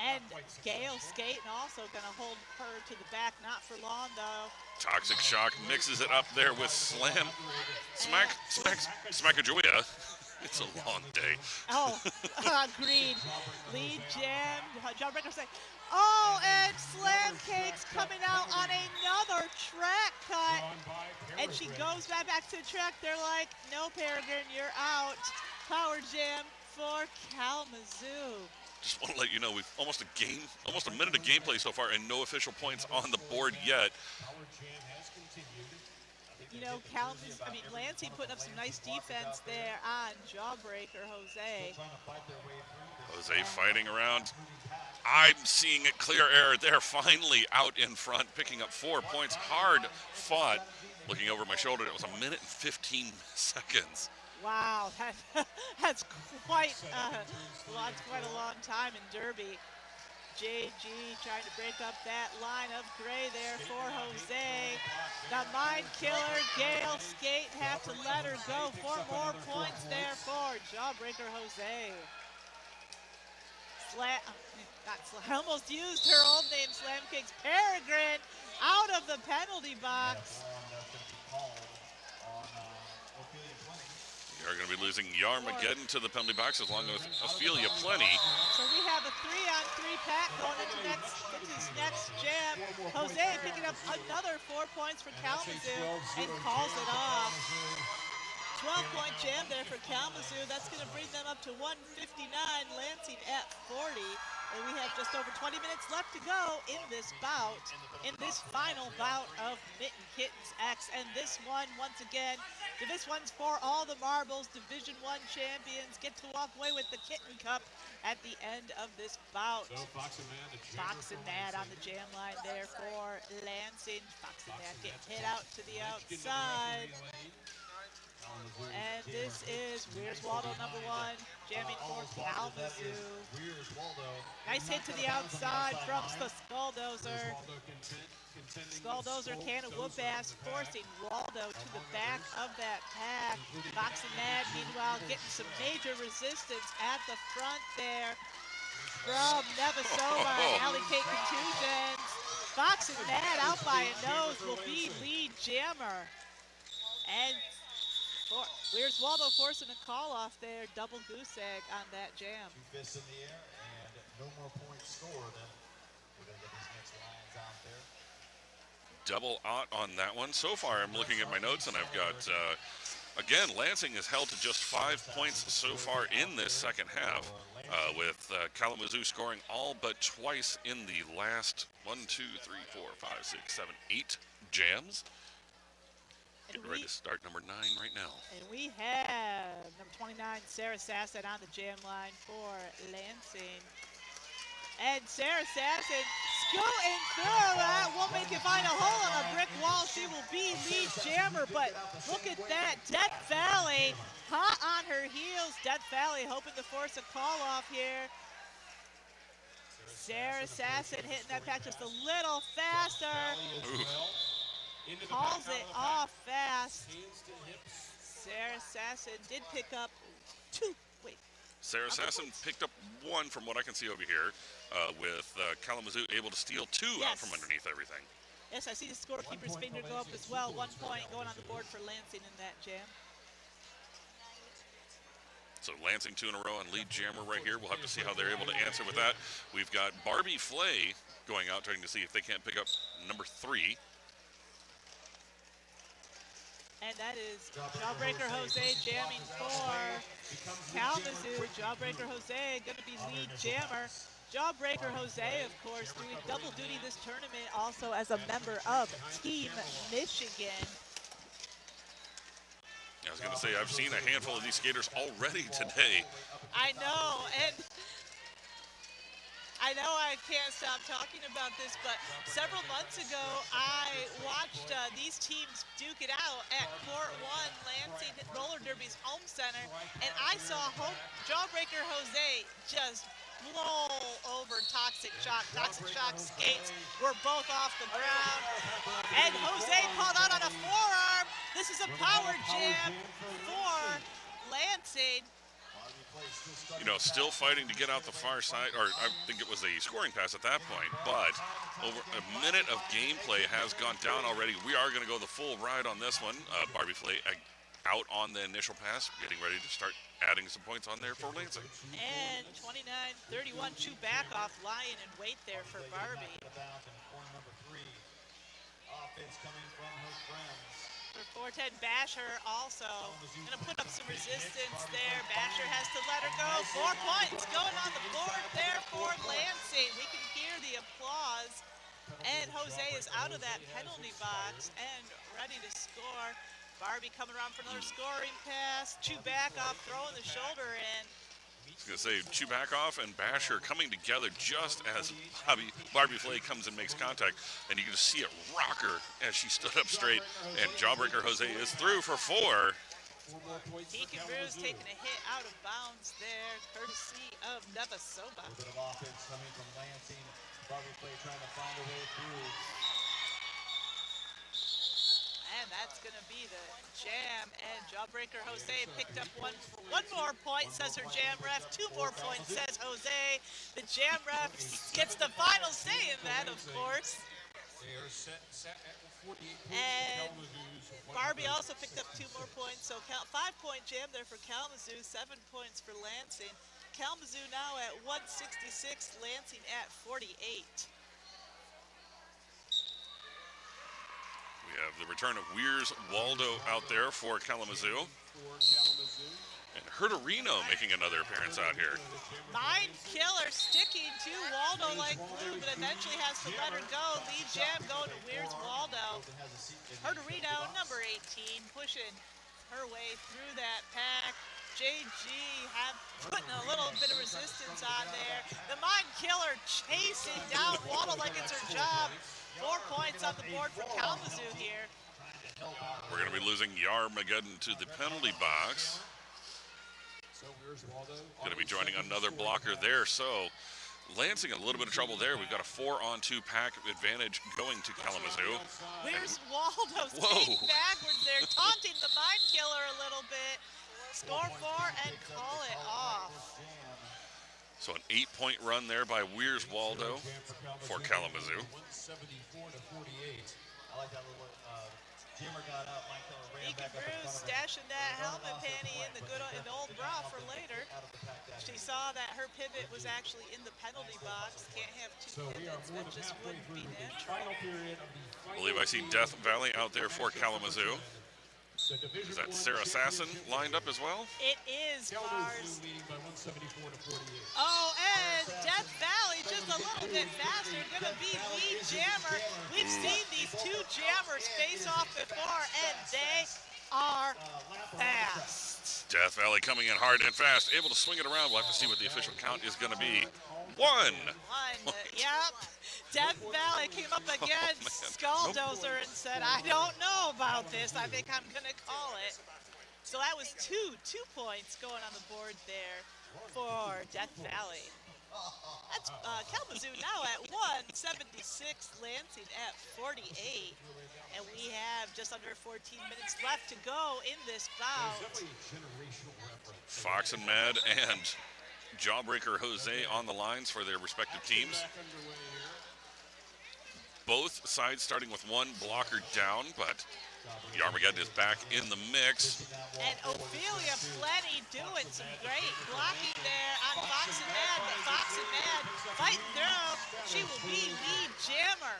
And Gale skating also going to hold her to the back. Not for long, though. Toxic Shock mixes it up there with Slam. Smackajoya. It's a long day. Oh, agreed. Lead jam. Jawbreaker saying, oh, and Slam Cake's coming out on another track cut. And she goes back to the track. They're like, no, Peregrine, you're out. Power jam for Kalamazoo. Just want to let you know we've almost a minute of gameplay so far and no official points on the board yet. You know, Lansing putting up some nice defense there on Jawbreaker Jose. Jose fighting around. I'm seeing it clear air. They're finally out in front, picking up 4 points. Hard fought. Looking over my shoulder, it was 1 minute and 15 seconds. Wow, that's quite a long time in Derby. JG trying to break up that line of gray there for Jose. The Mind Killer, Gale skate, have to let her go. 4 more points there for Jawbreaker Jose. I almost used her old name, Slam Kicks. Peregrine out of the penalty box. We are going to be losing Yarmageddon to the penalty box as long as Ophelia Plenty. So we have a 3-on-3 pack going into this next jam. Jose picking up another 4 points for Kalamazoo and calls it off. 12-point jam there for Kalamazoo. That's going to bring them up to 159. Lansing at 40. And we have just over 20 minutes left to go in this bout, in this final bout of Mitten Kittens X. And this one, once again, this one's for all the marbles. Division I champions get to walk away with the Kitten Cup at the end of this bout. So Fox and Mad on the jam line there for Lansing. Fox and Mad getting hit out to the outside. And this is Weir's Waldo #1, jamming for Kalamazoo. Nice hit to the outside from the Skulldozer. Skulldozer can of whoop ass, forcing Waldo to the back of that pack. Fox and Mad, meanwhile, getting some major resistance at the front there from Nevasova and Alley Kate Contusions. Fox and Mad out by a nose will be lead jammer. And Weir's Waldo forcing a call off there, double goose egg on that jam. 2 fists in the air and no more points scored. And we're going to get these next lines out there. Double ought on that one. So far, I'm looking at my notes, and I've got, again, Lansing is held to just 5 points so far in this second half, with Kalamazoo scoring all but twice in the last 1, 2, 3, 4, 5, 6, 7, 8 jams. Getting ready to start number 9 right now. And we have number 29, Sarah Sasson, on the jam line for Lansing. And Sarah Sasson scooting through that. Woman can find a hole in a brick wall. She will be lead jammer. But look at that. Death Valley hot on her heels. Death Valley hoping to force a call off here. Sarah Sasson hitting that pack just a little faster. Calls it off fast. Sarah Sasson did pick up 2. Wait. Sarah Sasson picked up 1 from what I can see over here, with Kalamazoo able to steal 2 out from underneath everything. Yes, I see the scorekeeper's finger go up as well. 1 point going on the board for Lansing in that jam. So Lansing 2 in a row on lead jammer right here. We'll have to see how they're able to answer with that. We've got Barbie Flay going out trying to see if they can't pick up number 3. And that is Jawbreaker Jose jamming for Kalamazoo. Jawbreaker Jose going to be lead jammer. Jawbreaker Jose, of course, doing double duty this tournament, also as a member of Team Michigan. I was going to say, I've seen a handful of these skaters already today. I know, and I know I can't stop talking about this, but several months ago, I watched these teams duke it out at Court 1 Lansing Roller Derby's home center, and I saw Jawbreaker Jose just blow over Toxic Shock. Toxic Shock skates were both off the ground, and Jose pulled out on a forearm. This is a power jam for Lansing. You know, still fighting to get out the far side, or I think it was a scoring pass at that point, but over a minute of gameplay has gone down already. We are going to go the full ride on this one. Barbie Flay out on the initial pass, getting ready to start adding some points on there for Lansing. And 29-31, 2 back off, lying in wait there for Barbie. Offense coming from her friends. For 410, Basher also going to put up some resistance there. Basher has to let her go. 4 points going on the board there for Lansing. We can hear the applause. And Jose is out of that penalty box and ready to score. Barbie coming around for another scoring pass. Chew back off, throwing the shoulder in. I was going to say, Chewbacca and Basher coming together just as Barbie Flay comes and makes contact. And you can just see it rock her as she stood up straight. And Jawbreaker Jose is through for 4. Deacon Bruce taking a hit out of bounds there, courtesy of Nevasova. A little bit of offense coming from Lansing. Barbie Flay trying to find a way through. And that's going to be the jam. And Jawbreaker Jose picked up one more point, says her jam ref. 2 more points, says Jose. The jam ref gets the final say in that, of course. They are set at 48 points. And Barbie also picked up 2 more points. So 5-point jam there for Kalamazoo, 7 points for Lansing. Kalamazoo now at 166, Lansing at 48. We have the return of Weir's Waldo out there for Kalamazoo. And Herderino making another appearance out here. Mind Killer sticking to Waldo like glue, but eventually has to let her go. Lead jam going to Where's Waldo. Herderino, number 18, pushing her way through that pack. JG putting a little bit of resistance on there. The Mind Killer chasing down Waldo like it's her job. 4 points on the board for Kalamazoo here. We're going to be losing Yarmageddon to the penalty box. Going to be joining another blocker there. So Lansing in a little bit of trouble there. We've got a 4-on-2 pack advantage going to Kalamazoo. Where's Waldo skating backwards there, taunting the Mind Killer a little bit. Score 4 and call it off. So an 8-point run there by Where's Waldo for Kalamazoo. 174 to 48. I like that little Jammer got out, Michael ran Deacon back up in Bruce front of him. stashing that helmet panty in the old bra for later. She saw that her pivot was actually in the penalty box. Can't have two So we are pivots. more That than just halfway wouldn't through be the natural. final period of the I believe I see Death Valley out there for Kalamazoo. Is that Sarah Sasson lined up as well? It is, Mars. Kalamazoo leading by 174 to 48. Oh, and Death Valley just a little bit faster. Gonna be lead jammer. We've seen these two jammers face off before, and they are fast. Death Valley coming in hard and fast, able to swing it around. We'll have to see what the official count is going to be. One. Yep. Death Valley came up against Skulldozer and said, I don't know about this. I think I'm going to call it. So that was two points going on the board there for Death Valley. That's Kalamazoo now at 176, Lansing at 48. And we have just under 14 minutes left to go in this bout. Fox and Mad and Jawbreaker Jose on the lines for their respective teams. Both sides starting with one blocker down, but Yarmageddon is back in the mix. And Ophelia Plenty doing some great blocking there on Fox and Mad, but Fox and Mad fighting through. She will be lead jammer.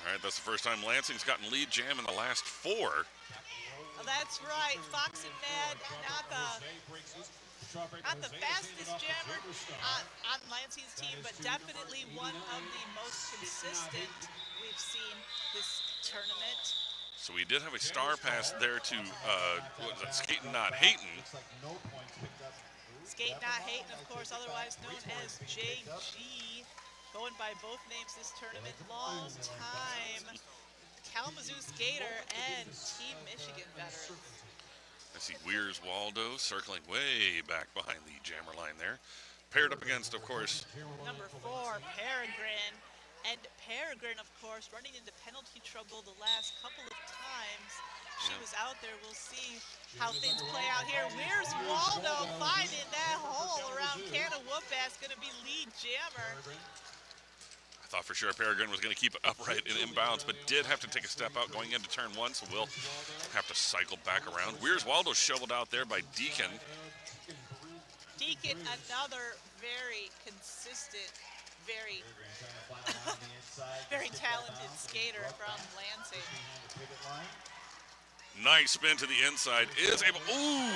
All right, that's the first time Lansing's gotten lead jam in the last 4. Oh, that's right, Fox and Mad, not the fastest jammer on Lansing's team, but definitely one of the most consistent we've seen this tournament. So we did have a star pass there to what was that, Skatin' Not Hatin'. Skate Not Hatin', of course, otherwise known as JG, going by both names this tournament. Long time Kalamazoo skater and Team Michigan veteran. I see Where's Waldo circling way back behind the jammer line there. Paired up against, of course, Number 4, Peregrine. And Peregrine, of course, running into penalty trouble the last couple of times she was out there. We'll see how things play out here. Where's Waldo finding that hole around Canna Whoop-Ass, going to be lead jammer. I thought for sure Peregrine was going to keep it upright and inbounds, but did have to take a step out going into turn 1, so we'll have to cycle back around. Where's Waldo shoveled out there by Deacon. Deacon, another very consistent, very very talented skater from Lansing. Nice spin to the inside. Is able. Ooh!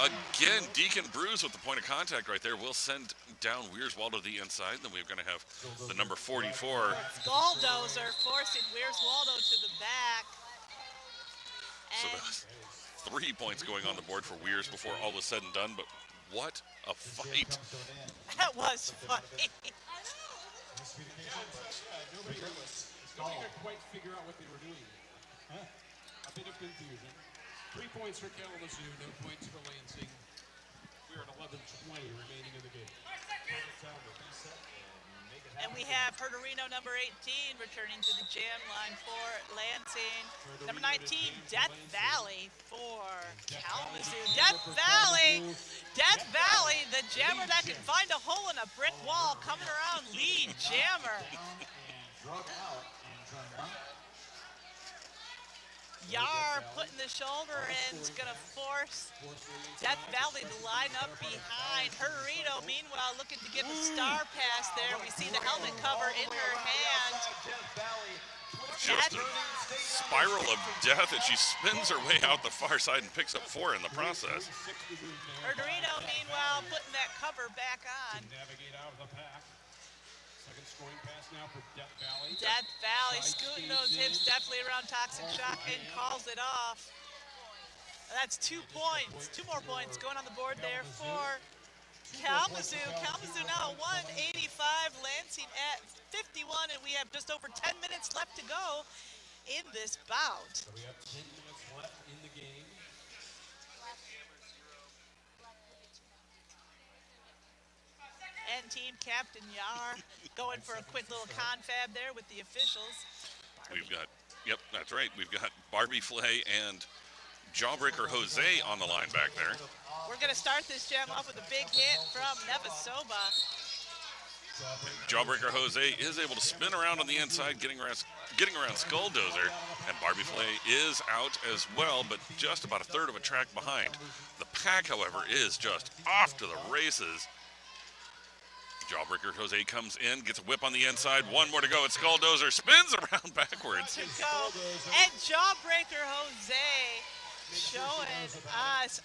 Again, Deacon Bruce with the point of contact right there. We'll send down Where's Waldo to the inside. Then we're going to have the number 44. Skulldozer forcing Where's Waldo to the back. So And that's 3 points going on the board for Where's before all was said and done. But what a fight. that was funny. Nobody could quite figure out what they were doing. A bit of confusion. 3 points for Kalamazoo, no points for Lansing. We're at 11:20 remaining in the game. And we have Herderino, number 18, returning to the jam line for Lansing. Number 19, Death Valley for Kalamazoo. Death Valley, the jammer that can find a hole in a brick wall, coming around lead jammer. Yar putting the shoulder in is going to force Death Valley to line up behind. Hurrito, meanwhile, looking to get the star pass there. We see the helmet cover in her hand. Just a spiral of death, and she spins her way out the far side and picks up 4 in the process. Hurrito, meanwhile, putting that cover back on. Navigate out of the pack. Second scoring pass now for Death Valley. Death Valley scooting those hips definitely around Toxic Shock and calls it off. That's 2 points. 2 more points going on the board there for Kalamazoo. Kalamazoo now 185, Lansing at 51, and we have just over 10 minutes left to go in this bout. So we have 10 minutes left in the game. And team captain Yar going for a quick little confab there with the officials. We've got, yep, that's right. We've got Barbie Flay and Jawbreaker Jose on the line back there. We're going to start this jam off with a big hit from Nevasoba. Jawbreaker Jose is able to spin around on the inside, getting around Skulldozer, and Barbie Flay is out as well, but just about a third of a track behind. The pack, however, is just off to the races. Jawbreaker Jose comes in, gets a whip on the inside. 1 more to go. It's Skulldozer spins around backwards. To go. And Jawbreaker Jose showing us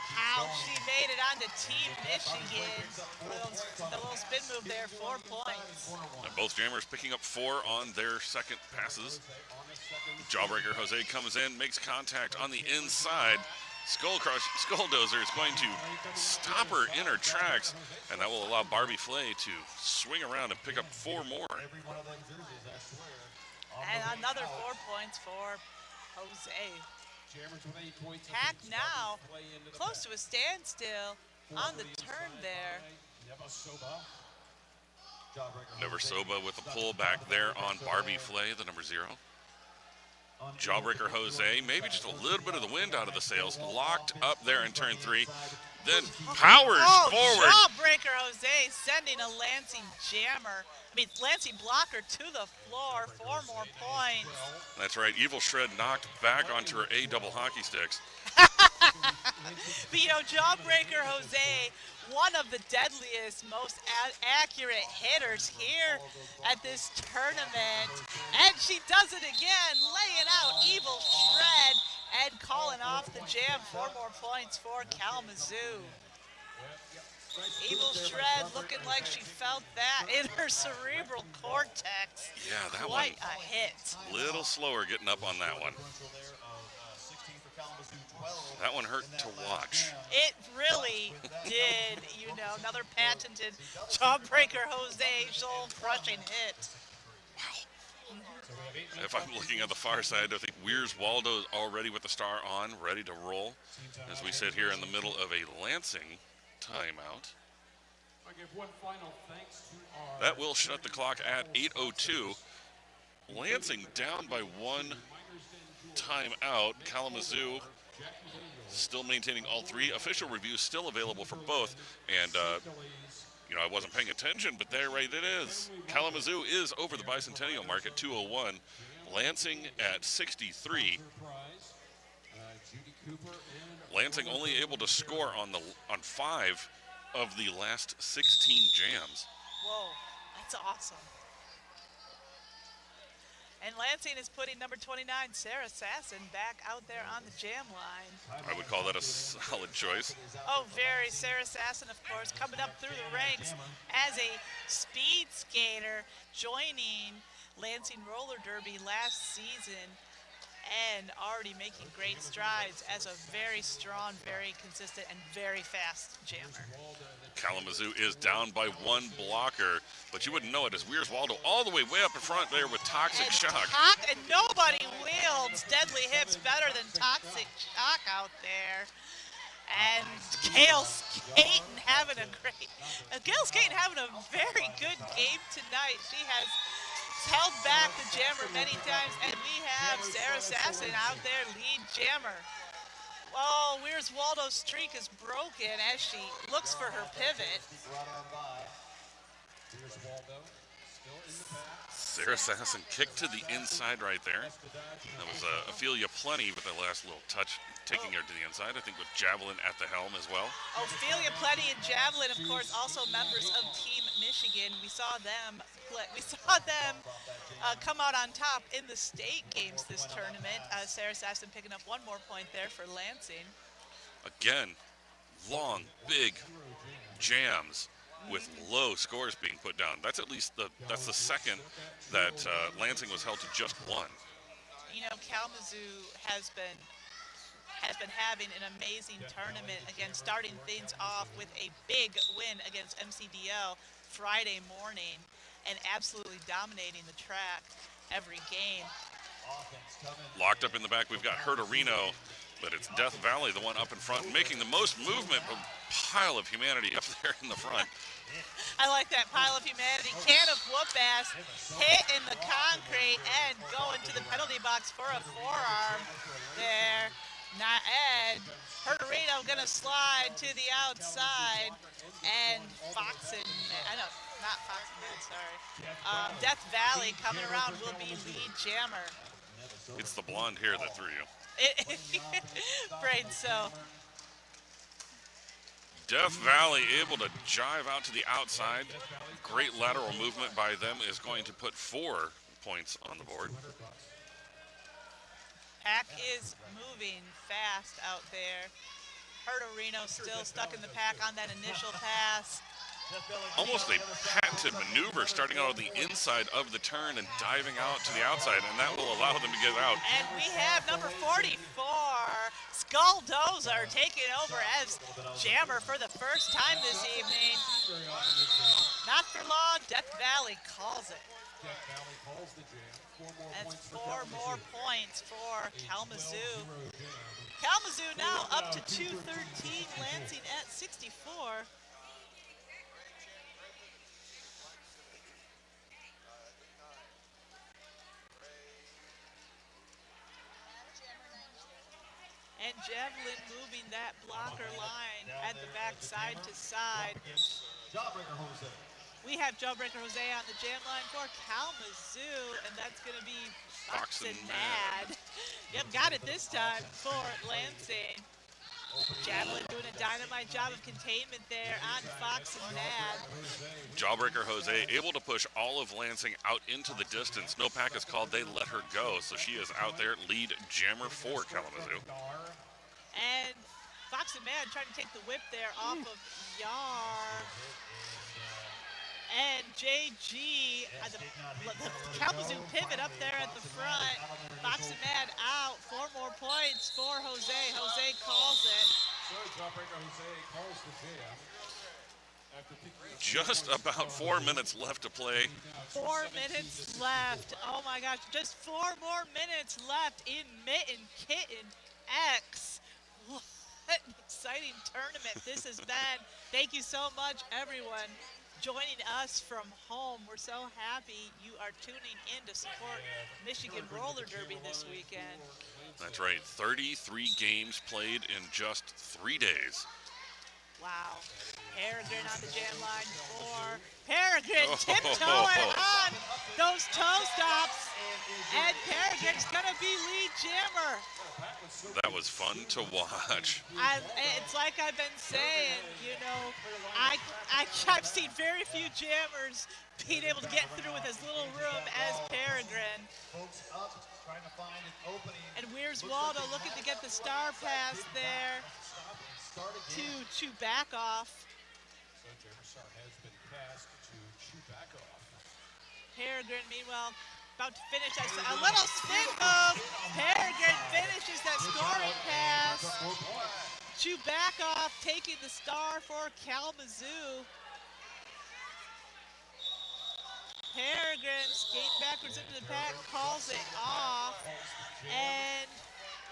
how she made it onto Team Michigan. The little spin move there, 4 points. And both jammers picking up 4 on their second passes. Jawbreaker Jose comes in, makes contact on the inside. Skulldozer is going to stop her in her tracks, and that will allow Barbie Flay to swing around and pick up 4 more. And another 4 points for Jose. Pack now close to a standstill on the turn there. Nevasoba with a pull back there on Barbie Flay, the number 0. Jawbreaker Jose, maybe just a little bit of the wind out of the sails, locked up there in turn 3, then powers forward. Jawbreaker Jose sending a Lansing blocker to the floor, 4 more points. That's right, Evil Shred knocked back onto her A double hockey sticks. But you know, Jawbreaker Jose, one of the deadliest, most accurate hitters here at this tournament. And she does it again, laying out Evil Shred and calling off the jam. 4 more points for Kalamazoo. Evil Shred looking like she felt that in her cerebral cortex. Yeah, that Quite one. a hit. Little slower getting up on that one. That one hurt to watch. It really did, you know, another patented Jawbreaker Jose soul-crushing hit. If I'm looking at the far side, I think Weir's Waldo is already with the star on, ready to roll, as we sit here in the middle of a Lansing timeout. That will shut the clock at 8:02. Lansing down by 1 timeout. Kalamazoo still maintaining all 3. Official reviews still available for both. And, you know, I wasn't paying attention, but there right it is. Kalamazoo is over the bicentennial mark at 201. Lansing at 63. Lansing only able to score on 5 of the last 16 jams. Whoa, that's awesome. And Lansing is putting number 29, Sarah Sasson, back out there on the jam line. I would call that a solid choice. Oh, very. Sarah Sasson, of course, coming up through the ranks as a speed skater, joining Lansing Roller Derby last season, and already making great strides as a very strong, very consistent, and very fast jammer. Kalamazoo is down by 1 blocker, but you wouldn't know it as Weir's Waldo all the way up in front there with Toxic Shock. And nobody wields Deadly Hips better than Toxic Shock out there. And Gail Skaten having a very good game tonight. She has held back the jammer many times, and we have Sarah Sasson out there, lead jammer. Oh, Weir's Waldo's streak is broken as she looks for her pivot. Sarah Sasson kicked to the inside right there. That was Ophelia Plenty with the last little touch, taking her to the inside. I think with Javelin at the helm as well. Ophelia Plenty and Javelin, of course, also members of Team Michigan. We saw them come out on top in the state games this tournament. Sarah Sasson picking up one more point there for Lansing. Again, long, big jams with low scores being put down. That's at least that's the second that Lansing was held to just one. You know, Kalamazoo has been having an amazing tournament. Again, starting things off with a big win against MCDL Friday morning and absolutely dominating the track every game. Locked up in the back, we've got Herderino, but it's Death Valley, the one up in front, making the most movement. A pile of humanity up there in the front. I like that pile of humanity. Can of whoop ass hit in the concrete and go into the penalty box for a forearm there. And Herderino gonna slide to the outside, and Death Valley coming around will be lead jammer. It's the blonde hair that threw you. Afraid so. Death Valley able to jive out to the outside. Great lateral movement by them is going to put 4 points on the board. Pack is moving fast out there. Herderino still stuck in the pack on that initial pass. Almost a patented maneuver, starting out on the inside of the turn and diving out to the outside, and that will allow them to get out. And we have number 44, Skulldozer, taking over as jammer for the first time this evening. Not for long, Death Valley calls it. That's 4 more points for Kalamazoo. Kalamazoo now up to 213, Lansing at 64. And Javelin moving that blocker line at the back side to side. We have Jawbreaker Jose on the jam line for Kalamazoo, and that's going to be Foxin' Mad. Yep, got it this time for Lansing. Javelin doing a dynamite job of containment there on Foxin' Mad. Jawbreaker Jose able to push all of Lansing out into the distance. No pack is called, they let her go, so she is out there, lead jammer for Kalamazoo. And Foxin' Mad trying to take the whip there off of Yar. And JG, the Kalamazoo pivot up there at the front. Foxin' Mad out. 4 more points for Jose. Jose calls it. Just about 4 minutes left to play. 4 minutes left. Oh my gosh, just 4 more minutes left in Mitten Kitten X. What an exciting tournament this has been. Thank you so much, everyone, joining us from home. We're so happy you are tuning in to support Michigan Roller Derby this weekend. That's right, 33 games played in just 3 days. Wow. Peregrine on the jam line for Peregrine tiptoeing on those toe stops. And Peregrine's going to be lead jammer. That was fun to watch. It's like I've been saying, you know, I've seen very few jammers being able to get through with as little room as Peregrine. And where's Waldo looking to get the star pass there to back off. Peregrine, meanwhile, about to finish a little spin move. Peregrine finishes that scoring pass. Chewbacca taking the star for Kalamazoo. Peregrine skating backwards into the pack, calls it off. And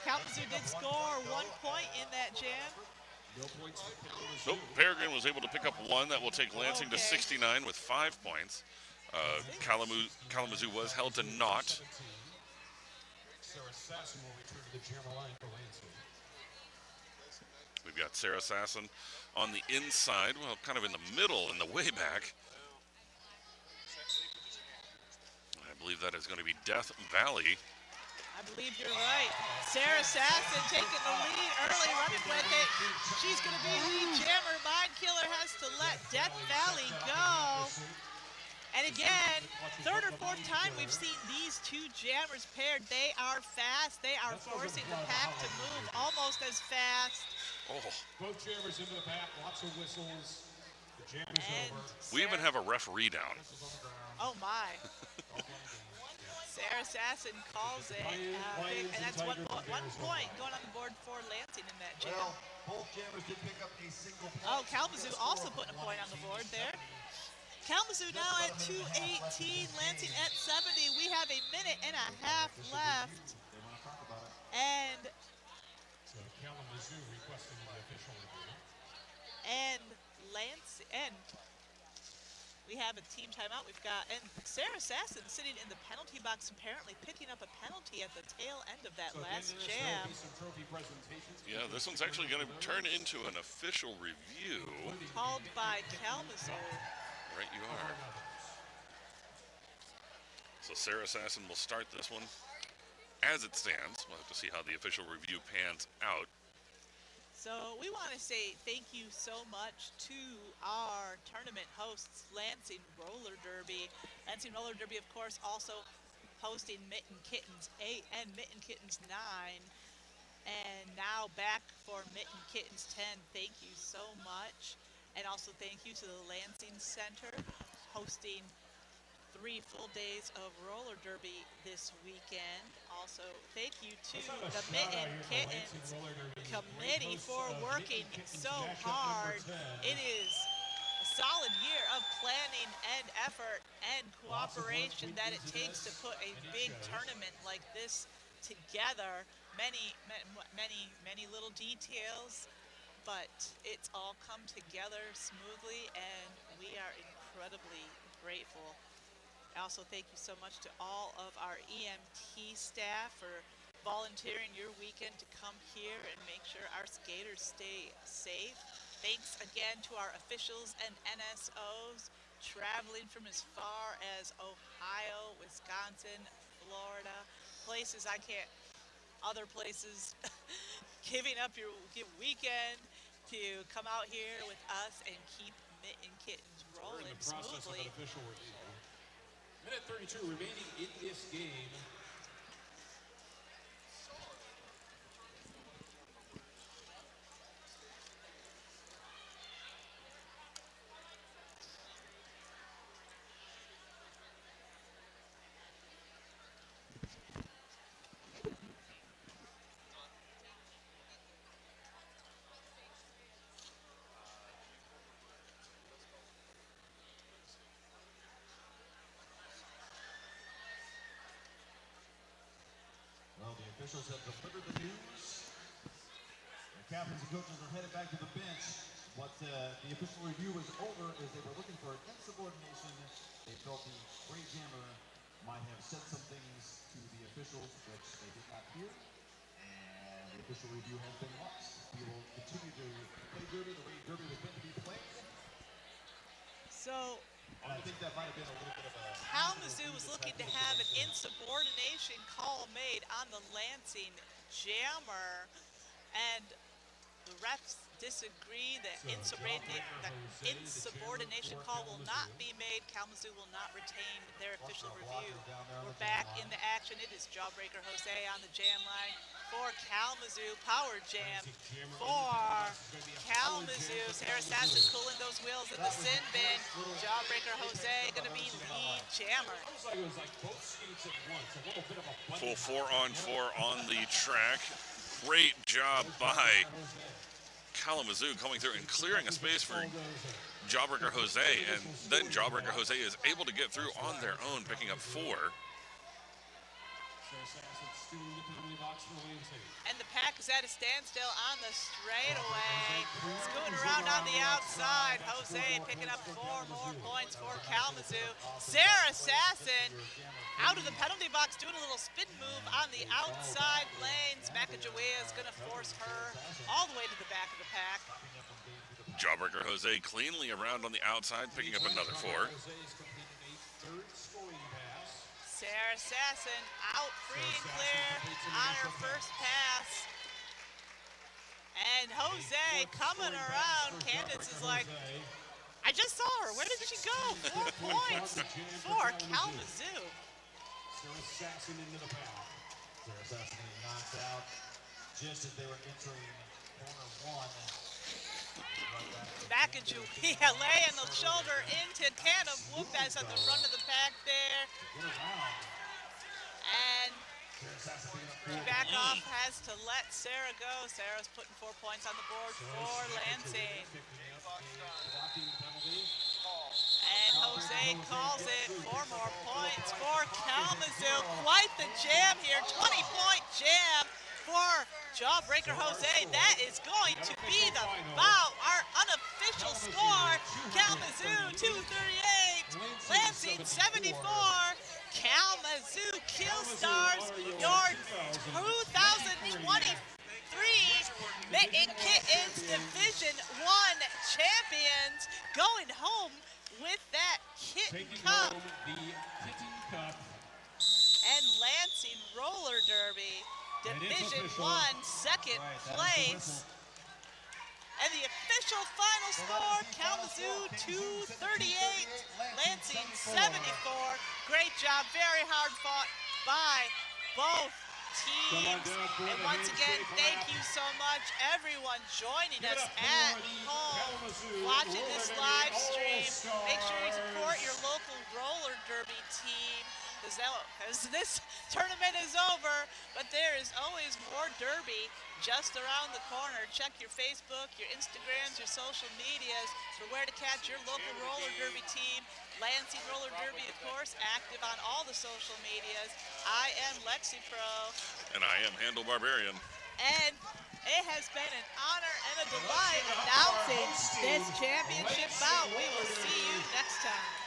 Kalamazoo did score 1 point in that jam. Nope, Peregrine was able to pick up 1. That will take Lansing to 69 with 5 points. Kalamazoo was held to naught. We've got Sarah Sasson on the inside, well, kind of in the middle, in the way back. believe that is going to be Death Valley. I believe you're right. Sarah Sasson taking the lead early, running with it. She's going to be lead jammer. Mind Killer has to let Death Valley go. And again, third or fourth time we've seen these two jammers paired. They are fast. They are forcing the pack to move almost as fast. Oh, Both jammers into the back, lots of whistles. The jam is And over. we even have a referee down. oh my. Sarah Sasson calls it, and that's one point going on the board for Lansing in that jam. Well, both jammers did pick up a single point. Oh, Kalamazoo also putting a point on the board there. Kalamazoo now at 218, Lansing at 70. We have a minute and a half left. They want to talk about it. And So Kalamazoo requesting the official review. Lansing, and we have a team timeout. We've got, and Sarah Sasson sitting in the penalty box, apparently picking up a penalty at the tail end of that So last then there'll jam. be some trophy presentations. Yeah, this one's actually going to turn into an official review. Called by Kalamazoo. Right you are. So Sarah Sasson will start this one as it stands. We'll have to see how the official review pans out. So we want to say thank you so much to our tournament hosts, Lansing Roller Derby. Lansing Roller Derby, of course, also hosting Mitten Kittens 8 and Mitten Kittens 9. And now back for Mitten Kittens 10. Thank you so much. And also thank you to the Lansing Center hosting 3 full days of roller derby this weekend. Also, thank you to the Mitten Kittens committee for working so hard. It is a solid year of planning and effort and cooperation that it takes to put a big tournament like this together. Many little details, but it's all come together smoothly, and we are incredibly grateful. I also thank you so much to all of our EMT staff for volunteering your weekend to come here and make sure our skaters stay safe. Thanks again to our officials and NSOs traveling from as far as Ohio, Wisconsin, Florida, places I can't, other places, giving up your weekend to come out here with us and keep Mitten Kittens We're in rolling the process of smoothly. an official review. Minute 32 remaining in this game. Well, the officials have delivered the news. The captains and coaches are headed back to the bench. What the official review was over is they were looking for insubordination. They felt the great jammer might have said some things to the officials which they did not hear. And the official review has been lost. We will continue to play derby the way derby was meant to be played. So And I think that might have been a little bit of a... Kalamazoo was looking to have an insubordination call made on the Lansing jammer, and the refs disagree. The insubordination call will not be made. Kalamazoo will not retain their official review. We're back in the action. It is Jawbreaker Jose on the jam line for Kalamazoo. Power jam for Kalamazoo. Sarah Sasson cooling those wheels in the sin bin. Jawbreaker Jose going to be lead jammer. Looks like it was like both skates at once. A little bit of a Full 4-on-4 on the track. Great job by Kalamazoo coming through and clearing a space for Jawbreaker Jose, and then Jawbreaker Jose is able to get through on their own, picking up 4. And the pack is at a standstill on the straightaway. Scooting around on the outside. Jose picking up 4 more points for Kalamazoo. Sarah Sasson out of the penalty box doing a little spin move on the outside lanes. McAjawea is going to force her all the way to the back of the pack. Jawbreaker Jose cleanly around on the outside, picking up another 4. Sarah Sasson out free and clear on her first pass. And Jose coming around. Candace is like, I just saw her. Where did she go? 4 points for Kalamazoo. Sarah Sasson into the pack. Sarah Sasson getting knocked out just as they were entering corner one. Back at Julia laying the shoulder into Canna. Whoop, that's at the front of the pack there. And back off has to let Sarah go. Sarah's putting 4 points on the board for Lansing. And Jose calls it 4 more points for Kalamazoo. Quite the jam here, 20-point jam for Jawbreaker Jose. That is going to be the bout. Our unofficial score, Kalamazoo 238, Lansing 74. Kalamazoo Killstars, your 2023 Mitten Kittens Division I champions, going home with that Kitten Cup. The Kitten Cup. And Lansing Roller Derby, Division I, second place. And the official final score, Kalamazoo 238, Lansing 74. Great job, very hard fought by both teams. And once again, thank you so much, everyone joining us at home, watching this live stream. Make sure you support your local roller derby team, because this tournament is over, but there is always more derby just around the corner. Check your Facebook, your Instagrams, your social medias for where to catch your local roller derby team. Lansing Roller Derby, of course, active on all the social medias. I am LexiPro. And I am Handle Barbarian. And it has been an honor and a delight announcing this championship bout. We will see you next time.